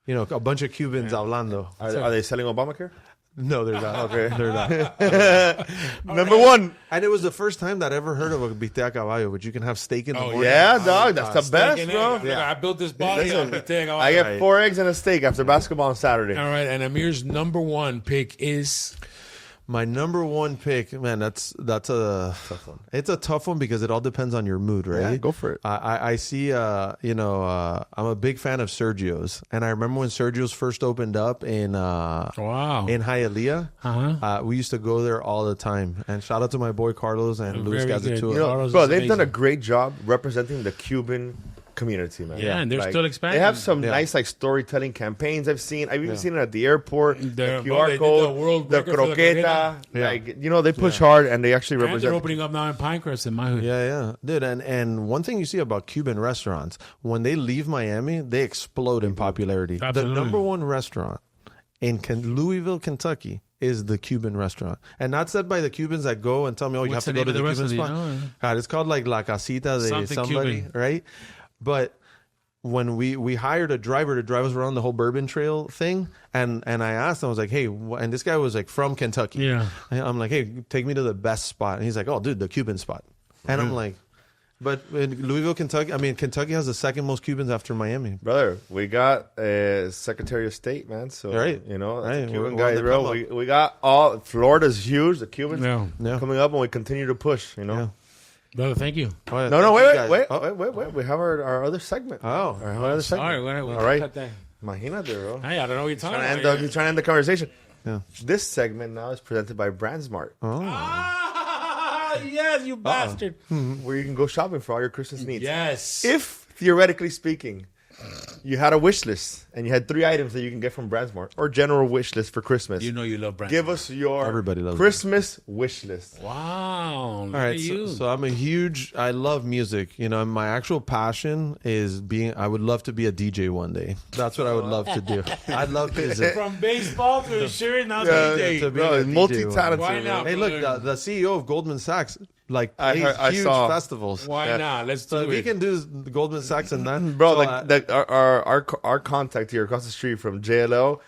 a bunch of Cubans hablando. Are they selling Obamacare? No, they're not. Okay. They're not. Number 1. And it was the first time that I ever heard of a bite a caballo, but you can have steak in the morning. Yeah, dog. That's the best, Steak and bro. egg. I built this body Listen, up to take I get 4 eggs and a steak after basketball on Saturday. All right, and Amir's number 1 pick is My number 1 pick, man, that's a tough one. It's a tough one because it all depends on your mood, right? Yeah, go for it. I see, I'm a big fan of Sergio's, and I remember when Sergio's first opened up in Hialeah. We used to go there all the time. And shout out to my boy Carlos and Luis Very good. Gazatua. You know, Carlos bro, is they've done a amazing. great job representing the Cuban community, man. Yeah, and they're still expanding. They have some nice storytelling campaigns I've even seen it at the airport. The They QR did code, the world the record for the croqueta. croqueta. They push hard and they actually And they're represent. opening up now in Pinecrest in my hood. Yeah. Dude, and one thing you see about Cuban restaurants, when they leave Miami, they explode in popularity. Absolutely. The number 1 restaurant in Louisville, Kentucky is the Cuban restaurant. And not said by the Cubans that go and tell me, you What's have the to go to name the of the Cuban restaurant? spot. You know? It's called like La Casita de Something somebody, Cuban. right? But when we hired a driver to drive us around the whole Bourbon Trail thing, and I asked him, I was like, hey, and this guy was like from Kentucky. Yeah. And I'm like, hey, take me to the best spot. And he's like, oh, dude, the Cuban spot. And I'm like, but in Louisville, Kentucky, Kentucky has the second most Cubans after Miami. Brother, we got Secretary of State, man. So, Right. that's Right. a Cuban We're guy, on the bro. come We got Florida's huge. The Cubans Yeah. coming up and we continue to push, Yeah. Brother, thank you. Oh, yeah. No, Thank you guys. wait. Oh, We have our other segment. Oh. Our other segment. Sorry, All right. cut that. Imagínate, bro. Hey, I don't know what you're talking Trying about. to end the conversation. Yeah. This segment now is presented by Brandsmart, Yes, you bastard. where you can go shopping for all your Christmas needs. Yes. If, theoretically speaking, you had a wish list and you had 3 items that you can get from Brandsmart or general wish list for Christmas, You know you love Brand. give us your Everybody loves Christmas wish list. Wow. All right, so I'm I love music. And my actual passion is I would love to be a DJ one day. That's what I would love to do. I'd love to. From baseball to insurance, now Yeah, DJ. to be Bro, a DJ multi-talented. Why bro. not? Hey, look, the CEO of Goldman Sachs plays I huge saw. festivals. Why not? Let's do So if he it. can do the Goldman Sachs and that, Bro, so our contact here across the street from JLO,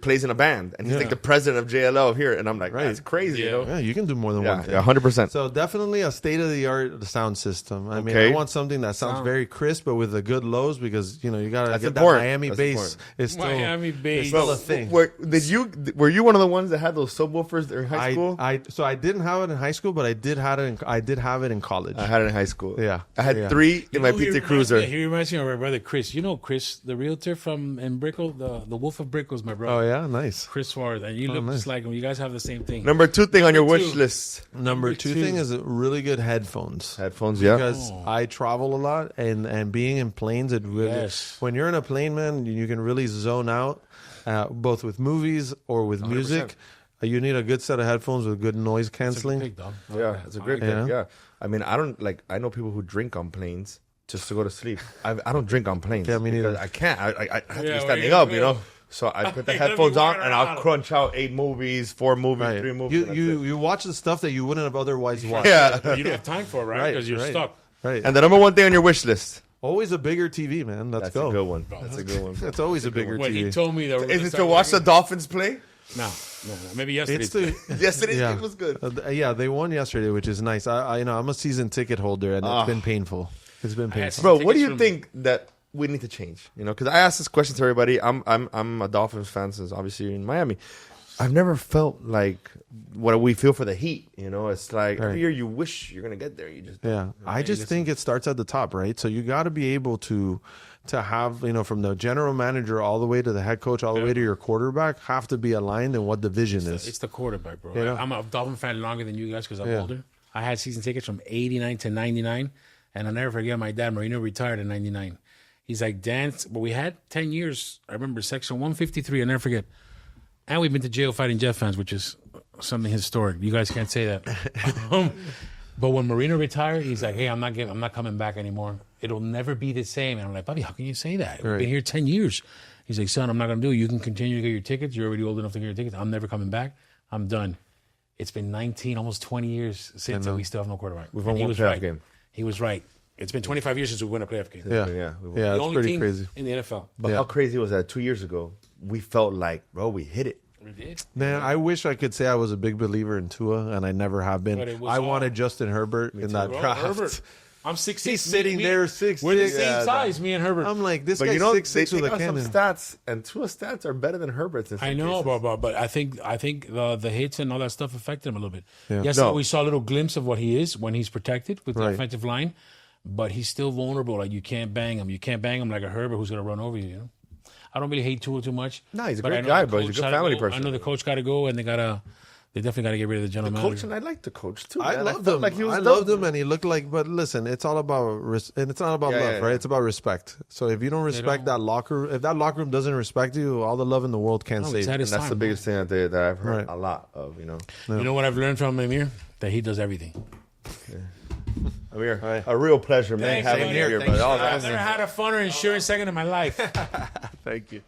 plays in a band, and he's Yeah. like the president of JLO here, and I'm like, Right. that's crazy, you know? yeah, you can do more than one thing. 100%. So definitely a state-of-the-art sound system. I mean, Okay. I want something that sounds very crisp, but with the good lows because you gotta That's get important. that Miami That's bass. important. It's still Miami bass. It's still a thing. Were you one of the ones that had those subwoofers during high school? So I didn't have it in high school, but I did have it in college. I had it in high school. Yeah. I had Yeah. 3 in my He PT reminds Cruiser. me- He reminds me of my brother Chris. You know Chris, the realtor in Brickell, the Wolf of Brickell's my brother. Oh yeah, nice. Chris Suarez, and you look nice. just like him. You guys have the same thing. Number 2 thing on your Number wish 2. list. Number two thing is really good headphones. Headphones, yeah. Because I travel a lot and being in planes, it really Yes. when you're in a plane, man, you can really zone out, both with movies or with music. You need a good set of headphones with good noise That's a good canceling. pick, dog. Yeah, it's a great Yeah. pick. Yeah. I mean, I know people who drink on planes. just to go to sleep. I don't drink on planes. Yeah, me neither. I can't. I have to be Yeah, standing well, up, you know. So I put the You gotta headphones be on walking and I'll around. crunch out 8 movies, 4 movies, Right. 3 movies. and that's it. You watch the stuff that you wouldn't have otherwise watched. Yeah. You don't have time for it, right? Right, Because you're right. stuck. Right. And the number 1 thing on your wish list. Always a bigger TV, man. Let's That's go. a good one. That's a good one. It's always a bigger When he TV. told me that we're gonna Is it start to watch the working- Dolphins play? No. Maybe yesterday. It's the Yesterday Yeah. it was good. Yeah, they won yesterday, which is nice. I I'm a season ticket holder, and it's been painful. It's been painful. Bro, what do Tickets you from- think that we need to change? You know, because I asked this question to everybody. I'm a Dolphins fan since obviously in Miami. I've never felt like what we feel for the Heat. You know, it's like every year you wish you're gonna get there. You just Yeah, I just think it starts at the top, right? So you got to be able to have, you know, from the general manager all the way to the head coach, all the way to your quarterback, have to be aligned in what the vision is. It's the quarterback, bro. Yeah. I'm a Dolphin fan longer than you guys because I'm Yeah. older. I had season tickets from 89 to 99. And I'll never forget my dad, Marino, retired in 99. He's like, Dan, but we had 10 years. I remember section 153. I'll never forget. And we've been to jail fighting Jet fans, which is something historic. You guys can't say that. But when Marino retired, he's like, hey, I'm not coming back anymore. It'll never be the same. And I'm like, Bobby, how can you say that? We've Right. been here 10 years. He's like, son, I'm not going to do it. You can continue to get your tickets. You're already old enough to get your tickets. I'm never coming back. I'm done. It's been 19, almost 20 years since we still have no quarterback. We've won And he one was playoff right. game. He was right. It's been 25 years since we won a playoff game. Yeah, Yeah, yeah, we The it's only pretty team crazy. in the NFL. But how crazy was that? 2 years ago, we felt like, bro, we hit it. We did. Man, I wish I could say I was a big believer in Tua, and I never have been. But it was I all- wanted Justin Herbert in that Bro, draft. Herbert, I'm 6'6". He's sitting there, 6'6". We're the same Yeah, size, me and Herbert. I'm like, this But guy's you know, they 6'6" take with a out some cannon. stats, and Tua's stats are better than Herbert's. In some I know, cases. but I think the hits and all that stuff affected him a little bit. Yeah. Yes, No. we saw a little glimpse of what he is when he's protected with the Right. offensive line, but he's still vulnerable. Like you can't bang him. You can't bang him like a Herbert who's going to run over you. You know, I don't really hate Tua too much. No, he's a but great I know guy, the but he's a coach good gotta family go. person. I know the coach got to go, and they definitely got to get rid of the general Coach, manager. and I like the coach too. I man. loved felt him. Like he was I dope. loved him, and he looked like. But listen, it's all about and it's not about Yeah, love, yeah, right? yeah. It's about respect. So if you don't respect that locker, if that locker room doesn't respect you, all the love in the world can't No, save he's you. had his And that's the time, biggest thing that I've heard Right. a lot of. You know, You know what I've learned from Amir? That he does everything. Amir, Right. a real pleasure, man, Thanks, having Amir. you here. Thanks. But I've never had a funner insurance second in my life. Thank you.